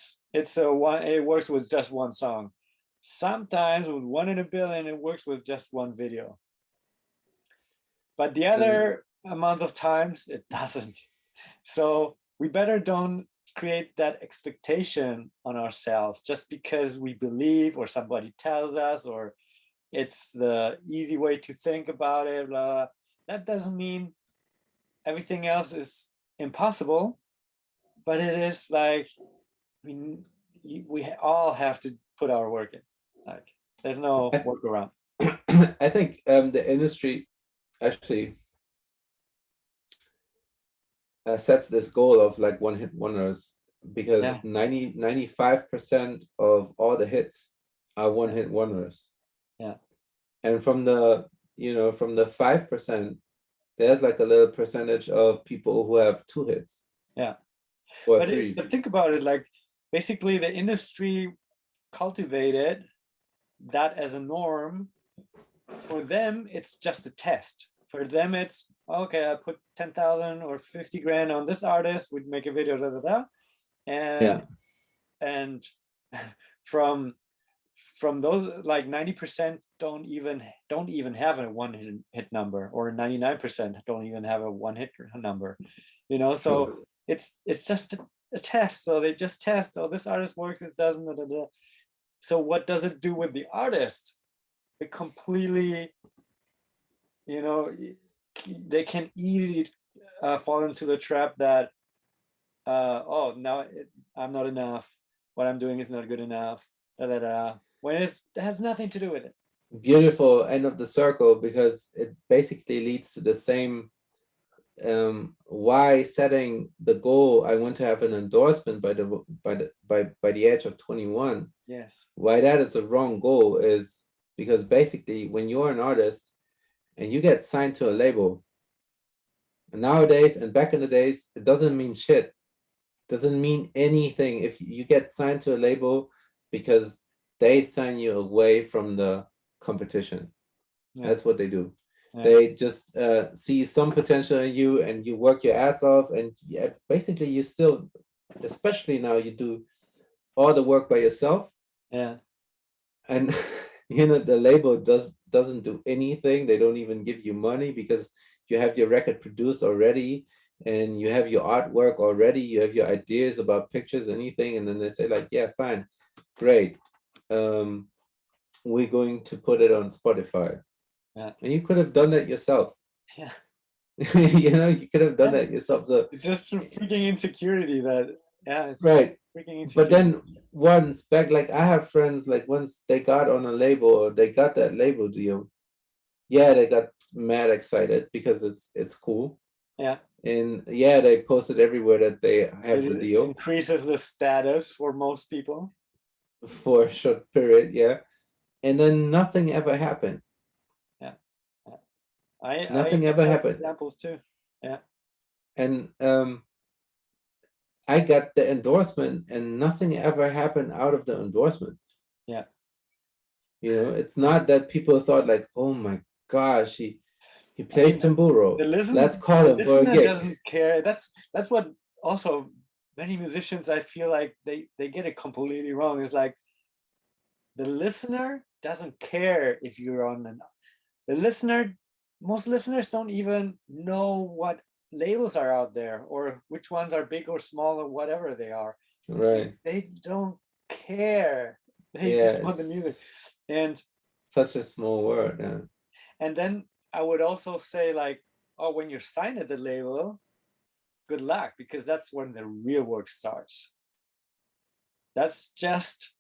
works with just one song. Sometimes with 1 in a billion, it works with just one video. But the other amount of times, it doesn't. So we better don't create that expectation on ourselves just because we believe or somebody tells us or it's the easy way to think about it. Blah, blah. That doesn't mean everything else is impossible, but it is like we all have to put our work in. Like there's no workaround. I think the industry actually sets this goal of like one-hit wonders, because 95% of all the hits are one-hit wonders. Yeah. And from the 5%, there's like a little percentage of people who have 2 hits. Yeah. Or but 3. But think about it, like basically the industry cultivated that as a norm. For them, it's just a test. For them, it's okay, I put 10,000 or 50 grand on this artist, we'd make a video, and from from those, like 90% don't even have a one hit number, or 99% don't even have a one hit number, you know. So it's just a test. So they just test, oh, this artist works, it doesn't, blah, blah, blah. So what does it do with the artist? It completely, you know, they can easily fall into the trap that oh, now I'm not enough, what I'm doing is not good enough, da, da, da, when it has nothing to do with it. Beautiful end of the circle, because it basically leads to the same why setting the goal, I want to have an endorsement by the age of 21. Yes. Why that is a wrong goal is because basically when you're an artist and you get signed to a label, nowadays and back in the days, it doesn't mean shit. Doesn't mean anything if you get signed to a label, because they sign you away from the competition. Yeah. That's what they do. Yeah. They just see some potential in you, and you work your ass off, and basically you still, especially now, you do all the work by yourself. Yeah. And you know, the label doesn't do anything. They don't even give you money because you have your record produced already, and you have your artwork already, you have your ideas about pictures, anything, and then they say like, yeah, fine, great, we're going to put it on Spotify. Yeah. And you could have done that yourself. Yeah. You know, you could have done that yourself. So it's just a freaking insecurity that, yeah, it's right. Freaking insecurity. But then once back, like I have friends, like once they got on a label or they got that label deal, yeah, they got mad excited because it's cool. Yeah. And yeah, they posted everywhere that they have the deal. Increases the status for most people. For a short period, yeah. And then nothing ever happened. Yeah. Nothing ever happened. Examples too. Yeah. And I got the endorsement and nothing ever happened out of the endorsement. Yeah. You know, it's not that people thought like, oh my gosh, he plays tamburo. Let's call him for a gig. Doesn't care. That's what also many musicians, I feel like they get it completely wrong. It's like the listener doesn't care if you're on most listeners don't even know what labels are out there or which ones are big or small or whatever they are. Right. They don't care. They just want the music. And such a small word. Yeah. And then I would also say like, oh, when you're signed at the label, good luck, because that's when the real work starts. That's just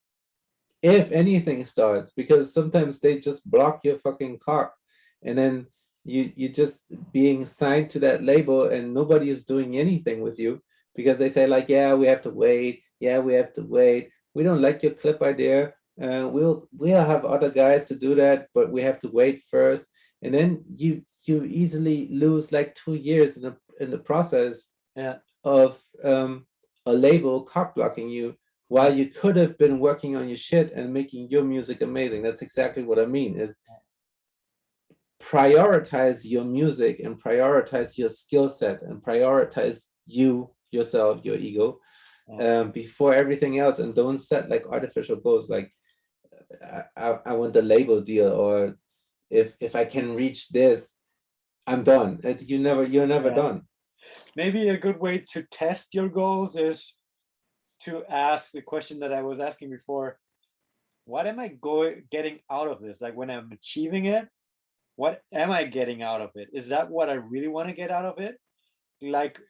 if anything starts, because sometimes they just block your fucking cock, and then you just being signed to that label and nobody is doing anything with you because they say like, yeah, we have to wait. Yeah, we have to wait. We don't like your clip idea. We'll have other guys to do that, but we have to wait first. And then you easily lose like 2 years in the process of a label cock blocking you while you could have been working on your shit and making your music amazing. That's exactly what I mean, is prioritize your music and prioritize your skill set and prioritize yourself, your ego, before everything else, and don't set like artificial goals like I want the label deal, or if I can reach this, I'm done. You're never done. Maybe a good way to test your goals is to ask the question that I was asking before: what am I getting out of this? Like when I'm achieving it, what am I getting out of it? Is that what I really want to get out of it? Like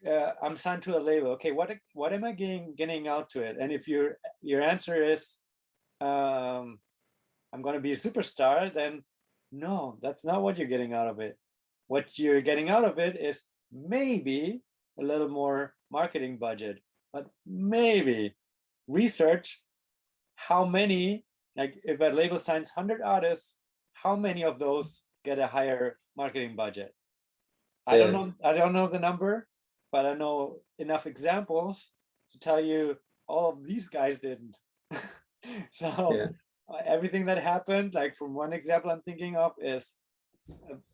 I'm signed to a label. Okay, what am I getting out to it? And if your answer is I'm going to be a superstar, then no, that's not what you're getting out of it. What you're getting out of it is maybe a little more marketing budget, but maybe research how many, like if a label signs 100 artists, how many of those get a higher marketing budget? I don't know the number, but I know enough examples to tell you all of these guys didn't. So everything that happened, like from one example I'm thinking of, is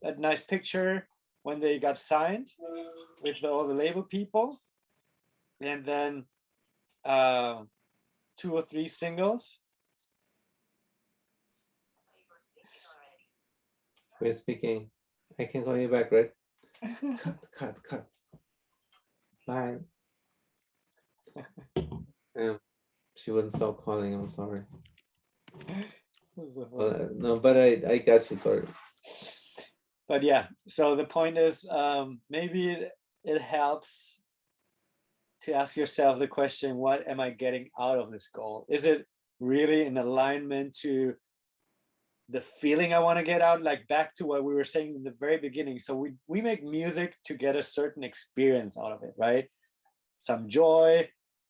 a nice picture when they got signed with all the label people, and then 2 or 3 singles, We're speaking. I can call you back, right? Cut. Bye. She wouldn't stop calling. I'm sorry. No, but I got you. Sorry. But yeah, so the point is, maybe it helps to ask yourself the question, what am I getting out of this goal? Is it really in alignment to the feeling I want to get out? Like back to what we were saying in the very beginning. So we make music to get a certain experience out of it, right? Some joy.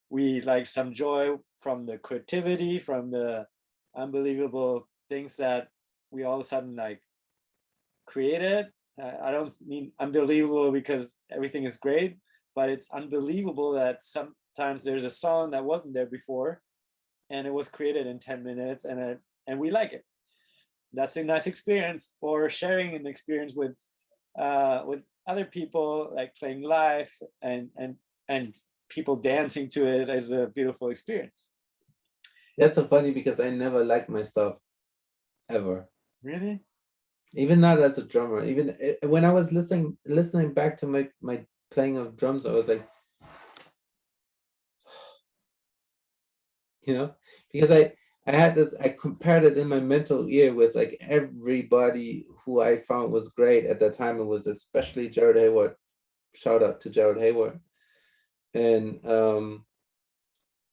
We like some joy from the creativity, from the unbelievable things that we all of a sudden like created. I don't mean unbelievable because everything is great, but it's unbelievable that sometimes there's a song that wasn't there before and it was created in 10 minutes and we like it. That's a nice experience. Or sharing an experience with other people, like playing live and people dancing to it is a beautiful experience. That's so funny because I never liked my stuff ever. Really? Even not as a drummer. Even when I was listening back to my playing of drums, I was like, you know, because I had this, I compared it in my mental ear with like everybody who I found was great at that time. It was especially Jared Hayward. Shout out to Jared Hayward. And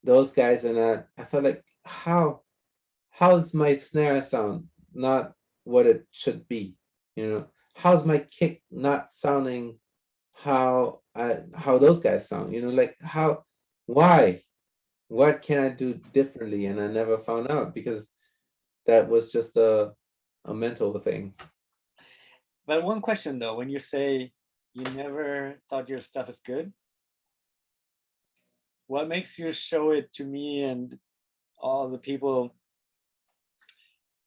those guys, and I thought like, how's my snare sound not what it should be? You know, how's my kick not sounding how those guys sound? You know, like why? What can I do differently? And I never found out because that was just a mental thing. But one question though, when you say you never thought your stuff is good, what makes you show it to me and all the people,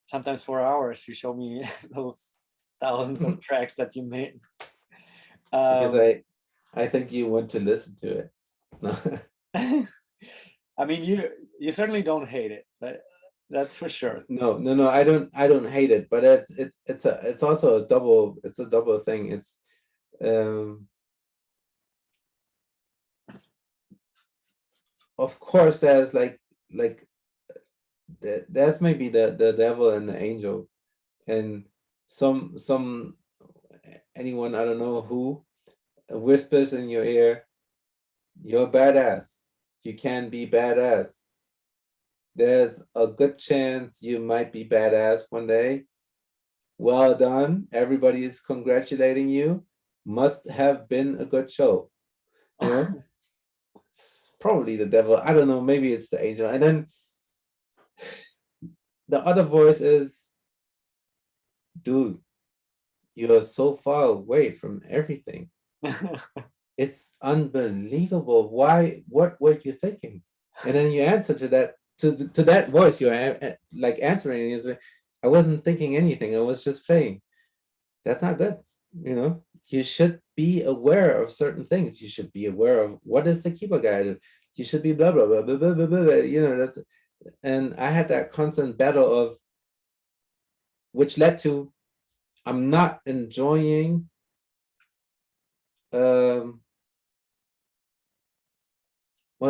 sometimes for hours, you show me those thousands of tracks that you made? Because I think you want to listen to it. I mean, you certainly don't hate it, but that's for sure. No, I don't hate it, but it's also a double thing. It's of course there's like that's maybe the devil and the angel, and some anyone, I don't know who, whispers in your ear, you're badass, you can be badass, there's a good chance you might be badass one day, well done, everybody is congratulating you, must have been a good show, you know. It's probably the devil, I don't know, maybe it's the angel. And then the other voice is, dude, you're so far away from everything. It's unbelievable. Why? What were you thinking? And then you answer to that, to that voice. You're like answering is, I wasn't thinking anything. I was just playing. That's not good. You know, you should be aware of certain things. You should be aware of what is the keyboard guide. You should be blah blah blah blah blah blah blah. You know, that's. And I had that constant battle of, which led to, I'm not enjoying well,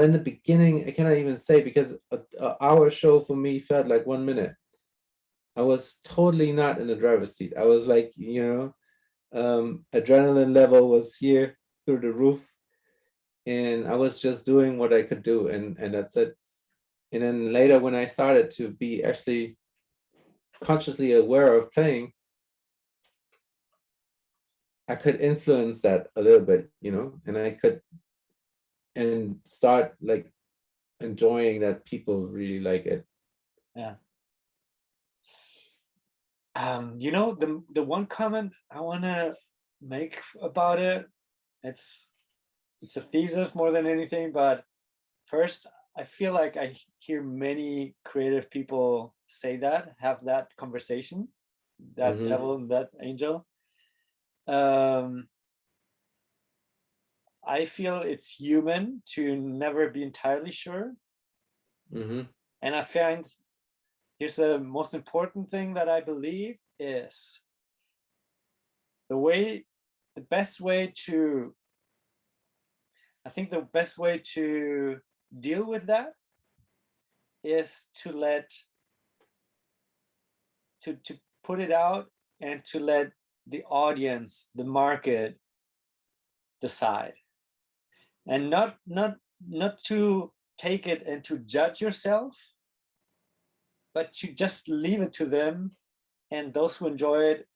in the beginning, I cannot even say, because a hour show for me felt like 1 minute. I was totally not in the driver's seat. I was like, you know, adrenaline level was here through the roof, and I was just doing what I could do, and that's it. And then later, when I started to be actually consciously aware of playing, I could influence that a little bit, you know, and I could and start like enjoying that people really like it. Yeah. You know, the one comment I want to make about it, it's a thesis more than anything, but first, I feel like I hear many creative people say that, have that conversation, that devil and that angel. I feel it's human to never be entirely sure. And I find, here's the most important thing that I believe is, the best way to, I think the best way to deal with that is to put it out and to let the audience, the market decide, and not to take it and to judge yourself, but to just leave it to them, and those who enjoy it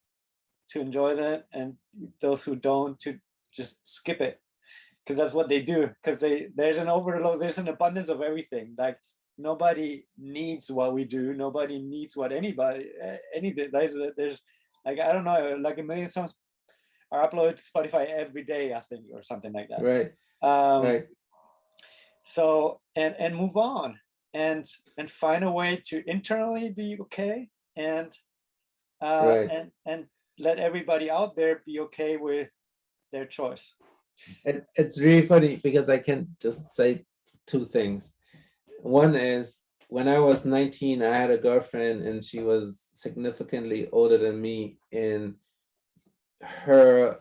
to enjoy that, and those who don't to just skip it, because that's what they do. Because there's an overload, there's an abundance of everything. Like nobody needs what we do. Nobody needs what anybody anything. There's like, I don't know, like 1 million songs are uploaded to Spotify every day, I think, or something like that. Right. Right. So and move on and find a way to internally be okay, and Right. and let everybody out there be okay with their choice. And it's really funny because I can just say two things. One is, when I was 19, I had a girlfriend and she was significantly older than me, and her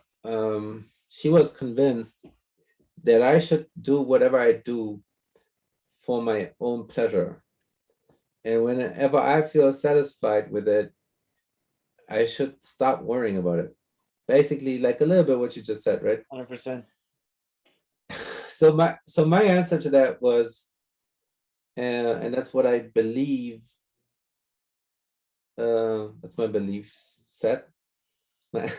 she was convinced that I should do whatever I do for my own pleasure. And whenever I feel satisfied with it, I should stop worrying about it. Basically, like a little bit what you just said, right? 100%. So my answer to that was, and that's what I believe. That's my belief set. My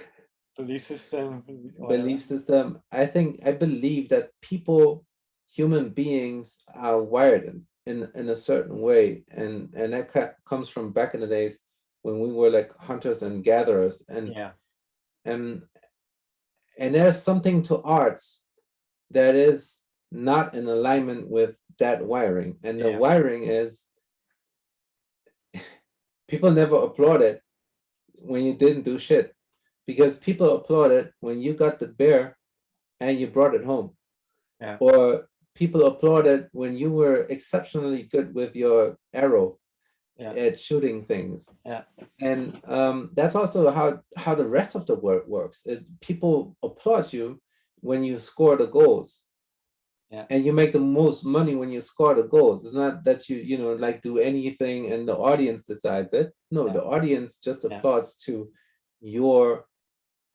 Belief system. belief system. I believe that people, human beings, are wired in a certain way, and that comes from back in the days when we were like hunters and gatherers, and yeah. and there's something to arts that is not in alignment with that wiring, and the wiring is people never applauded when you didn't do shit, because people applauded when you got the bear and you brought it home. Yeah. Or people applauded when you were exceptionally good with your arrow at shooting things. Yeah. And that's also how the rest of the work works. People applaud you when you score the goals. Yeah. And you make the most money when you score the goals. It's not that you know, like, do anything and the audience decides it. No, the audience just applauds to your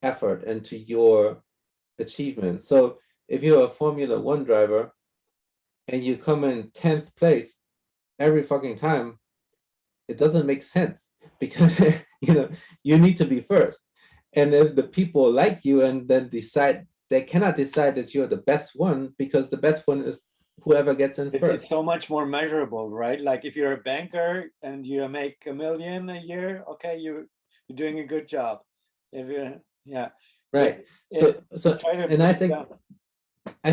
effort and to your achievement. So if you're a Formula One driver and you come in 10th place every fucking time, it doesn't make sense, because you know, you need to be first. And if the people like you and then decide, they cannot decide that you're the best one, because the best one is whoever gets in first. It's so much more measurable, right? Like if you're a banker and you make $1 million a year, okay, you're doing a good job. If you're right. So and I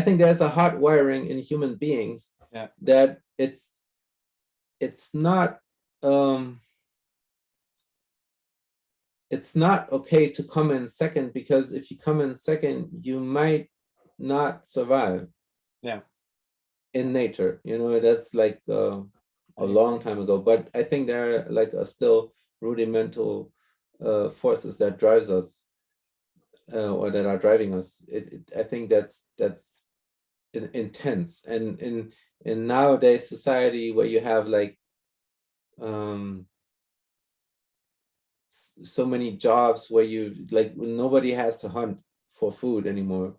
think there's a hard wiring in human beings that it's not okay to come in second, because if you come in second, you might not survive. In nature, you know, that's like a long time ago. But I think there are like still rudimental forces that drives us, or that are driving us. I think that's intense. And in nowadays society, where you have like so many jobs where you like, nobody has to hunt for food anymore.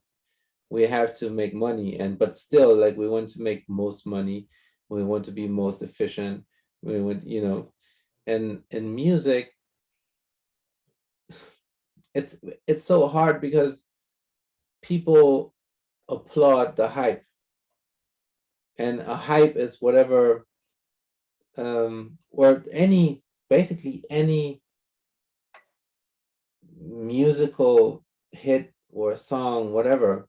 We have to make money, but still, like, we want to make most money. We want to be most efficient. We want, you know, and in music, it's so hard because people applaud the hype, and a hype is whatever, or basically any musical hit or song, whatever.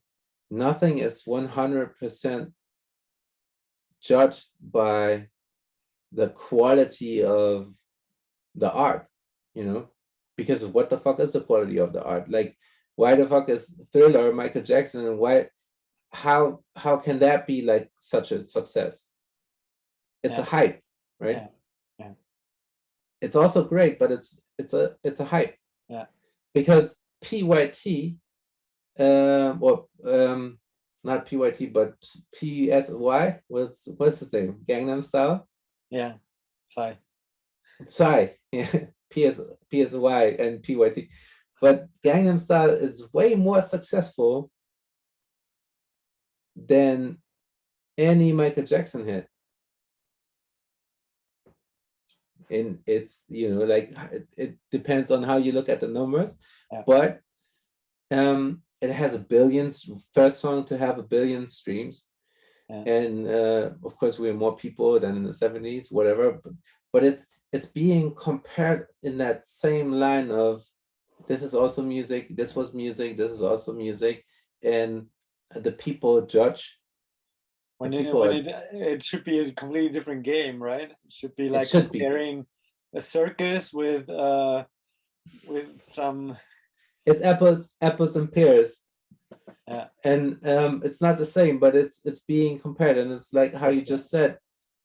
Nothing is 100% judged by the quality of the art, you know, because what the fuck is the quality of the art? Like, why the fuck is Thriller Michael Jackson, and how can that be like such a success? It's a hype, right? It's also great, but it's a hype. Yeah. Because PYT, or not PYT, but PSY. What's his name? Gangnam Style. Yeah. Sorry. Psy. Yeah. PSY and PYT. But Gangnam Style is way more successful than any Michael Jackson hit. And it's, like it depends on how you look at the numbers, Yeah. but it has first song to have 1 billion streams. Yeah. And of course we're more people than in the 70s, whatever, but it's being compared in that same line of, this is also music, this was music, this is also music, and the people judge. When People it should be a completely different game, right? It should be like should be. comparing a circus with some. It's apples and pears. Yeah. And it's not the same, but it's being compared, and it's like how you just said,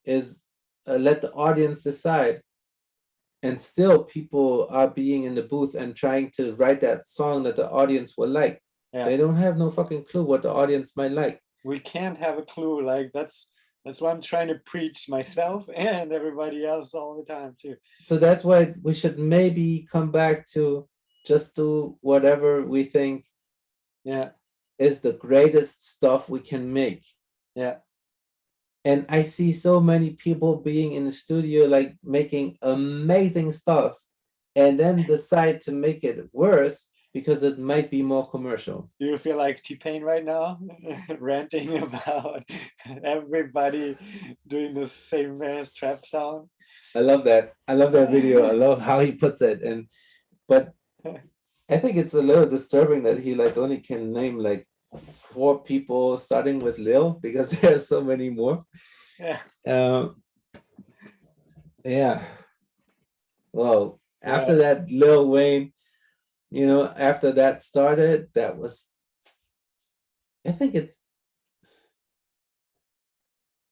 is let the audience decide. And still people are being in the booth and trying to write that song that the audience will like. Yeah. They don't have no fucking clue what the audience might like. We can't have a clue. Like that's what I'm trying to preach myself and everybody else all the time too. So that's why we should maybe come back to just do whatever we think is the greatest stuff we can make. Yeah. And I see so many people being in the studio, like making amazing stuff, and then decide to make it worse because it might be more commercial. Do you feel like T-Pain right now, ranting about everybody doing the same ass trap sound? I love that. I love that video. I love how he puts it. But I think it's a little disturbing that he like only can name like 4 people starting with Lil, because there's so many more. Yeah. Yeah. Well, after that, Lil Wayne, after that started, that was, I think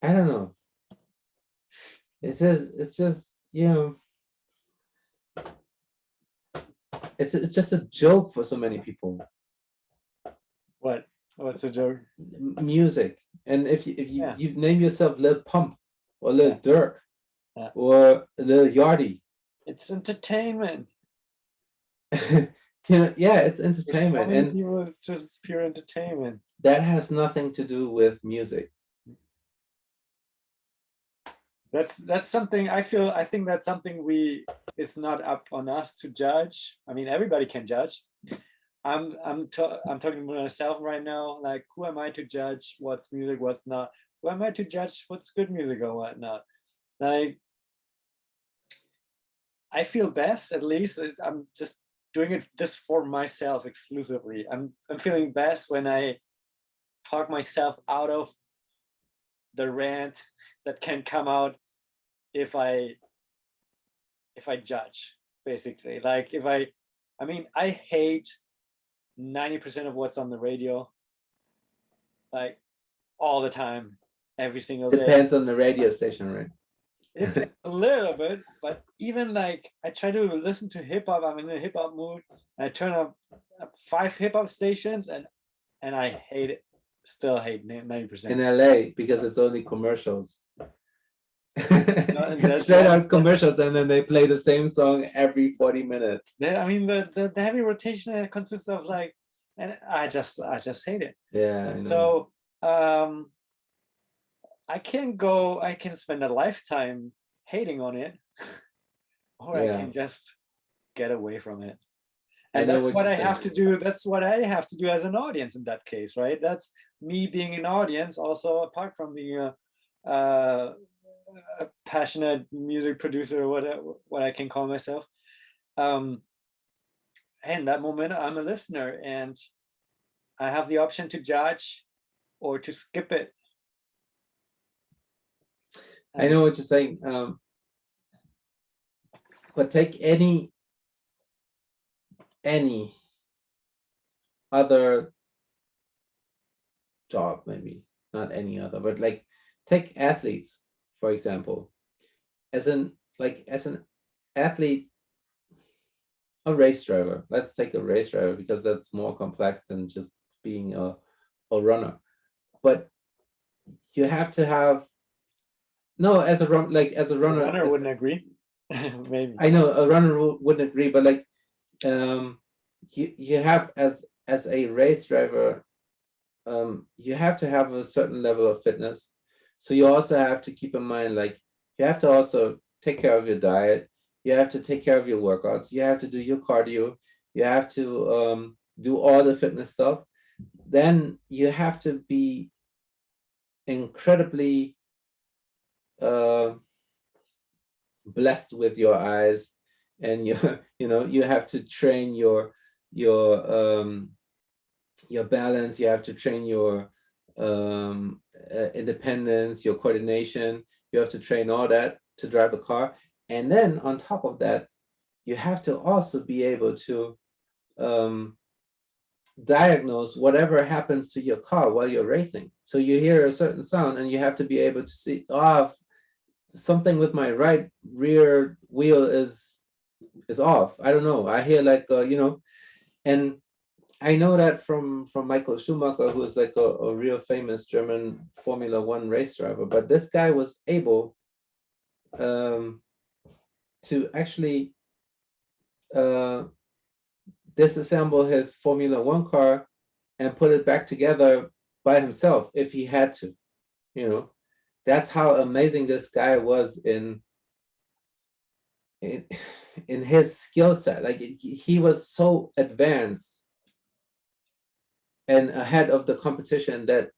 I don't know. It's just, it's just a joke for so many people. What's a joke? Music. And if you name yourself Lil Pump or Lil Durk or Lil Yachty, it's entertainment. It's entertainment. And it's just pure entertainment. That has nothing to do with music. That's something I think that's something it's not up on us to judge. I mean, everybody can judge. I'm talking about myself right now. Like, who am I to judge what's music, what's not? Who am I to judge what's good music or whatnot? Like, I feel best, at least. I'm just doing it just for myself exclusively. I'm feeling best when I talk myself out of the rant that can come out if I judge, basically. Like, I hate 90% of what's on the radio, like all the time, every single day. Depends on the radio station, right? A little bit, but even like I try to listen to hip hop. I'm in a hip hop mood. I turn up 5 hip hop stations, and I hate it. Still hate 90%. In LA, because it's only commercials. Straight out commercials, and then they play the same song every 40 minutes. I mean, the heavy rotation consists of like, and I just hate it. Yeah, I know. So I can spend a lifetime hating on it, or I can just get away from it. And that's what I have to do. That's what I have to do as an audience in that case, right? That's me being an audience, also apart from being a passionate music producer, or what I can call myself. In that moment, I'm a listener, and I have the option to judge or to skip it. I know what you're saying, but take any other job, maybe not any other, but like take athletes, for example. As an athlete, a race driver. Let's take a race driver because that's more complex than just being a runner. But you have to have no as a run like as a The runner. runner wouldn't agree. Maybe. I know a runner wouldn't agree, but like you have as a race driver, you have to have a certain level of fitness. So you also have to keep in mind, like you have to also take care of your diet. You have to take care of your workouts. You have to do your cardio. You have to do all the fitness stuff. Then you have to be incredibly uh, blessed with your eyes, and you have to train your your balance. You have to train your independence, your coordination. You have to train all that to drive a car. And then on top of that, you have to also be able to um, diagnose whatever happens to your car while you're racing. So you hear a certain sound and you have to be able to see, something with my right rear wheel is off. I don't know. I hear like and I know that from Michael Schumacher, who is like a real famous German Formula One race driver. But this guy was able um, to actually uh, disassemble his Formula One car and put it back together by himself if he had to. You know, that's how amazing this guy was in, in his skill set. Like he was so advanced and ahead of the competition that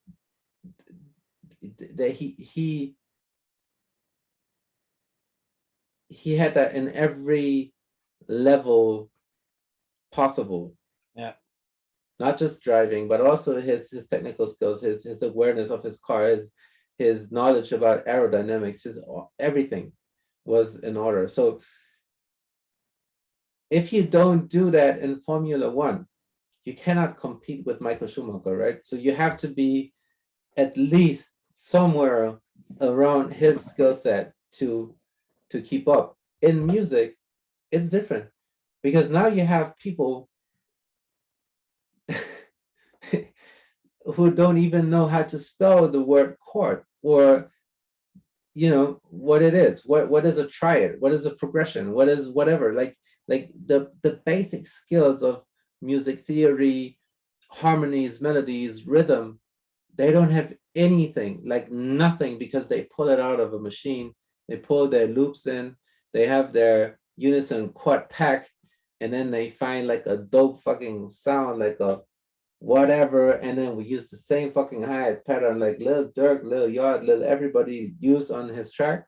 he had that in every level possible. Yeah. Not just driving, but also his technical skills, his awareness of his car, his knowledge about aerodynamics, his everything was in order. So if you don't do that in Formula One, you cannot compete with Michael Schumacher, right? So you have to be at least somewhere around his skill set to keep up. In music, it's different because now you have people who don't even know how to spell the word chord, or what it is, what is a triad, what is a progression, what is whatever, like the basic skills of music theory, harmonies, melodies, rhythm. They don't have anything, like nothing, because they pull it out of a machine. They pull their loops in, they have their unison quad pack, and then they find like a dope fucking sound, like a whatever, and then we use the same fucking hi-hat pattern like Lil Durk, Lil Yard, Lil everybody used on his track,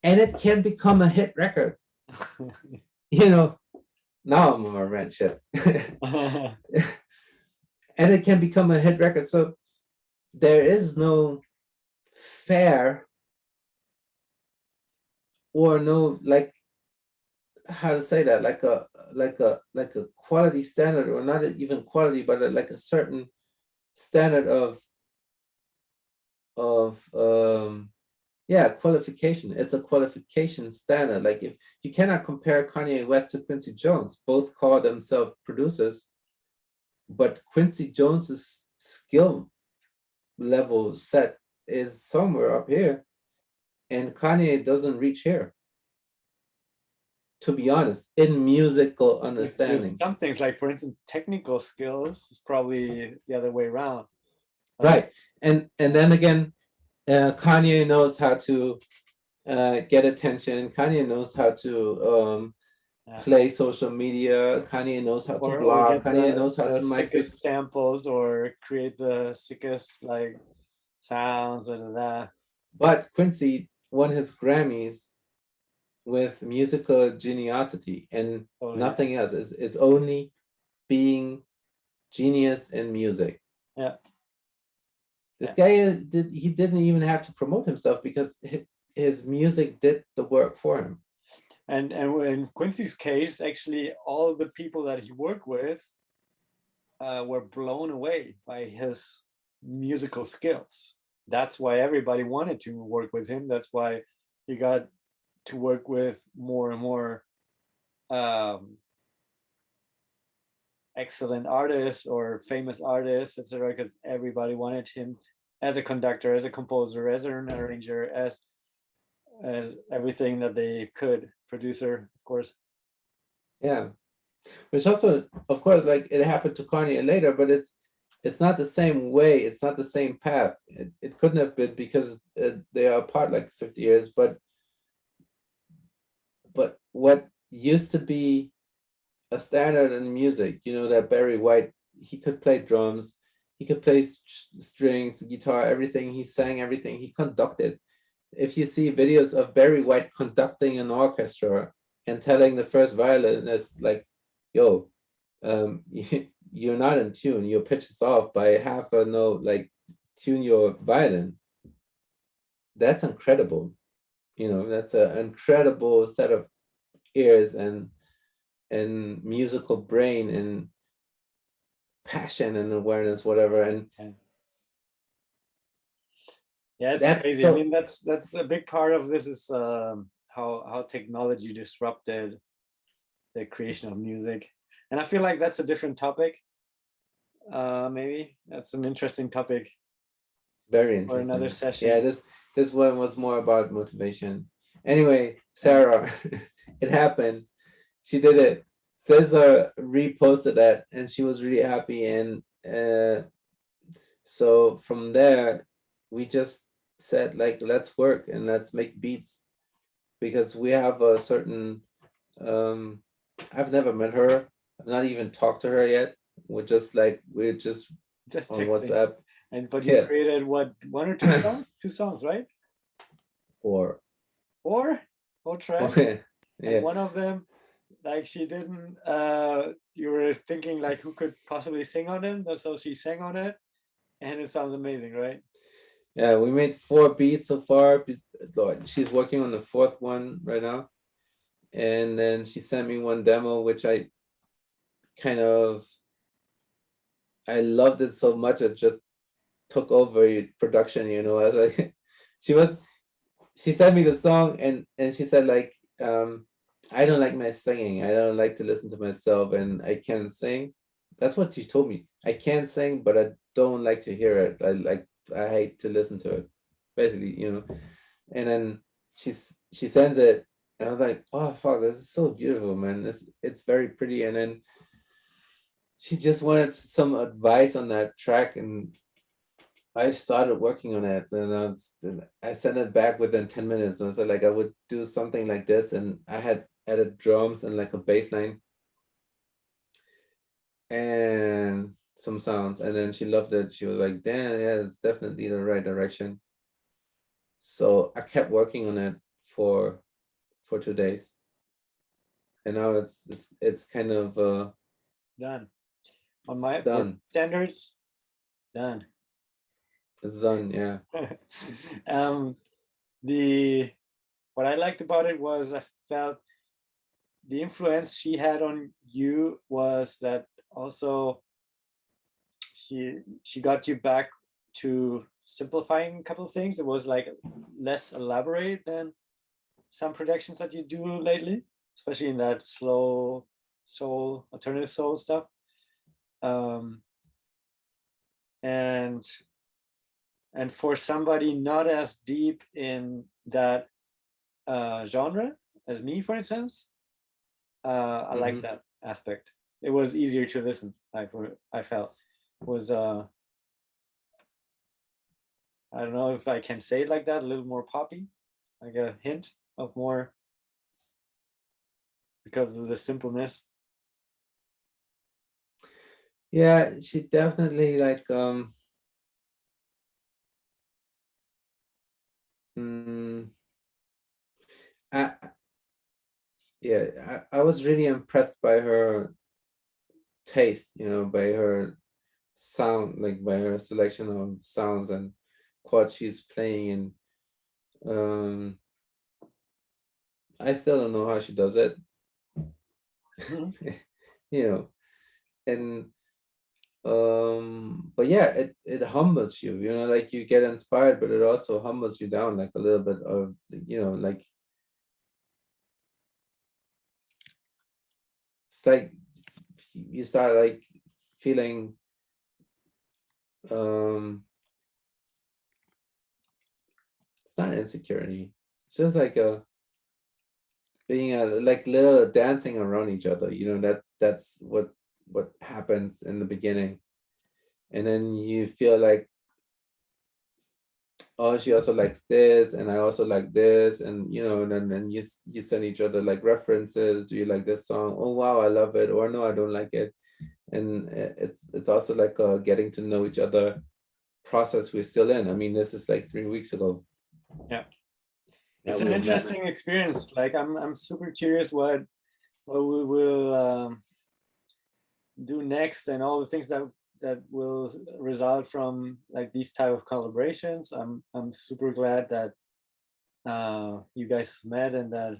and it can become a hit record. Now I'm on my rant shit. And it can become a hit record. So there is no fair or no, like, how to say that, like a quality standard, or not even quality, but like a certain standard of qualification. It's a qualification standard. Like, if you cannot compare Kanye West to Quincy Jones, both call themselves producers, but Quincy Jones's skill level set is somewhere up here, and Kanye doesn't reach here, to be honest, in musical understanding. With some things, like for instance, technical skills is probably the other way around. Right. And then again, Kanye knows how to get attention. Kanye knows how to play social media. Kanye knows how to blog. Kanye knows how to sickest samples or create the sickest like sounds and that. But Quincy won his Grammys with musical geniosity and nothing else. It's only being genius in music. Yeah. This guy he didn't even have to promote himself because his music did the work for him. And in Quincy's case, actually, all the people that he worked with were blown away by his musical skills. That's why everybody wanted to work with him. That's why he got to work with more and more um, excellent artists or famous artists, etc. Because everybody wanted him as a conductor, as a composer, as an arranger, as everything that they could. Producer, of course. Yeah, which also, of course, like it happened to Kanye later, but it's not the same way. It's not the same path. It couldn't have been because they are apart like 50 years. But what used to be a standard in music, you know, that Barry White, he could play drums, he could play strings, guitar, everything. He sang everything. He conducted. If you see videos of Barry White conducting an orchestra and telling the first violinist, like, yo, you're not in tune, your pitch is off by half a note, like tune your violin. That's incredible. You know, that's an incredible set of ears and musical brain and passion and awareness, whatever. And yeah, it's crazy. I mean, that's a big part of this is how technology disrupted the creation of music, and I feel like that's a different topic. Maybe that's an interesting topic. Very for interesting. Another session. Yeah, this one was more about motivation. Anyway, Sarah, it happened. She did it. Cesar reposted that, and she was really happy. And so from there, we just said, like, let's work and let's make beats, because we have a certain. I've never met her. I've not even talked to her yet. We're just on texting. WhatsApp. But you created what, 1 or 2 songs? 2 songs, right? 4. 4 tracks. Yeah. And one of them, like, she didn't. You were thinking like who could possibly sing on it, so she sang on it, and it sounds amazing, right? Yeah, we made 4 beats so far. She's working on the 4th one right now, and then she sent me one demo, which I loved it so much it just took over production. You know, as I she sent me the song, and she said, like, I don't like my singing. I don't like to listen to myself, and I can't sing. That's what she told me. I can sing, but I don't like to hear it. I hate to listen to it, basically, you know. And then she sends it, and I was like, oh fuck, this is so beautiful, man. It's very pretty. And then she just wanted some advice on that track, and I started working on it, and I sent it back within 10 minutes. And I said, like, I would do something like this, and I had added drums and like a bass line and some sounds, and then she loved it. She was like, damn, yeah, it's definitely the right direction. So I kept working on it for 2 days, and now it's kind of done. On my done. Standards, done. It's done, yeah. What I liked about it was I felt the influence she had on you was that also she got you back to simplifying a couple of things. It was like less elaborate than some productions that you do lately, especially in that slow soul, alternative soul stuff. And for somebody not as deep in that genre as me, for instance, I like that aspect. It was easier to listen. I felt was I don't know if I can say it like that, a little more poppy, like a hint of more, because of the simpleness. Yeah, she definitely like I was really impressed by her taste, you know, by her sound, like by her selection of sounds and chords she's playing. And I still don't know how she does it. You know, and but yeah, it humbles you, you know, like you get inspired, but it also humbles you down like a little bit of, you know, like like you start like feeling it's not insecurity. It's just like a being like little dancing around each other. That's what happens in the beginning, and then you feel like, oh, she also likes this, and I also like this, and and then you send each other like references. Do you like this song? Oh wow, I love it. Or no, I don't like it. And it's also like a getting to know each other process we're still in. I mean, this is like 3 weeks ago. Yeah. that It's we an met. interesting experience. Like I'm super curious what we will do next, and all the things that will result from like these type of collaborations. I'm super glad that you guys met, and that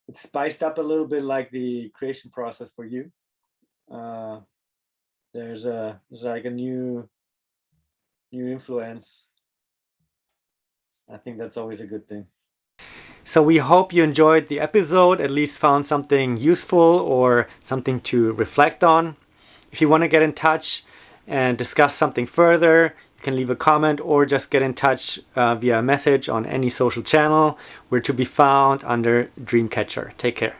it spiced up a little bit like the creation process for you. There's like a new influence. I think that's always a good thing. So we hope you enjoyed the episode, at least found something useful or something to reflect on. If you want to get in touch and discuss something further, you can leave a comment or just get in touch via message on any social channel. We're to be found under Dreamcatcher. Take care.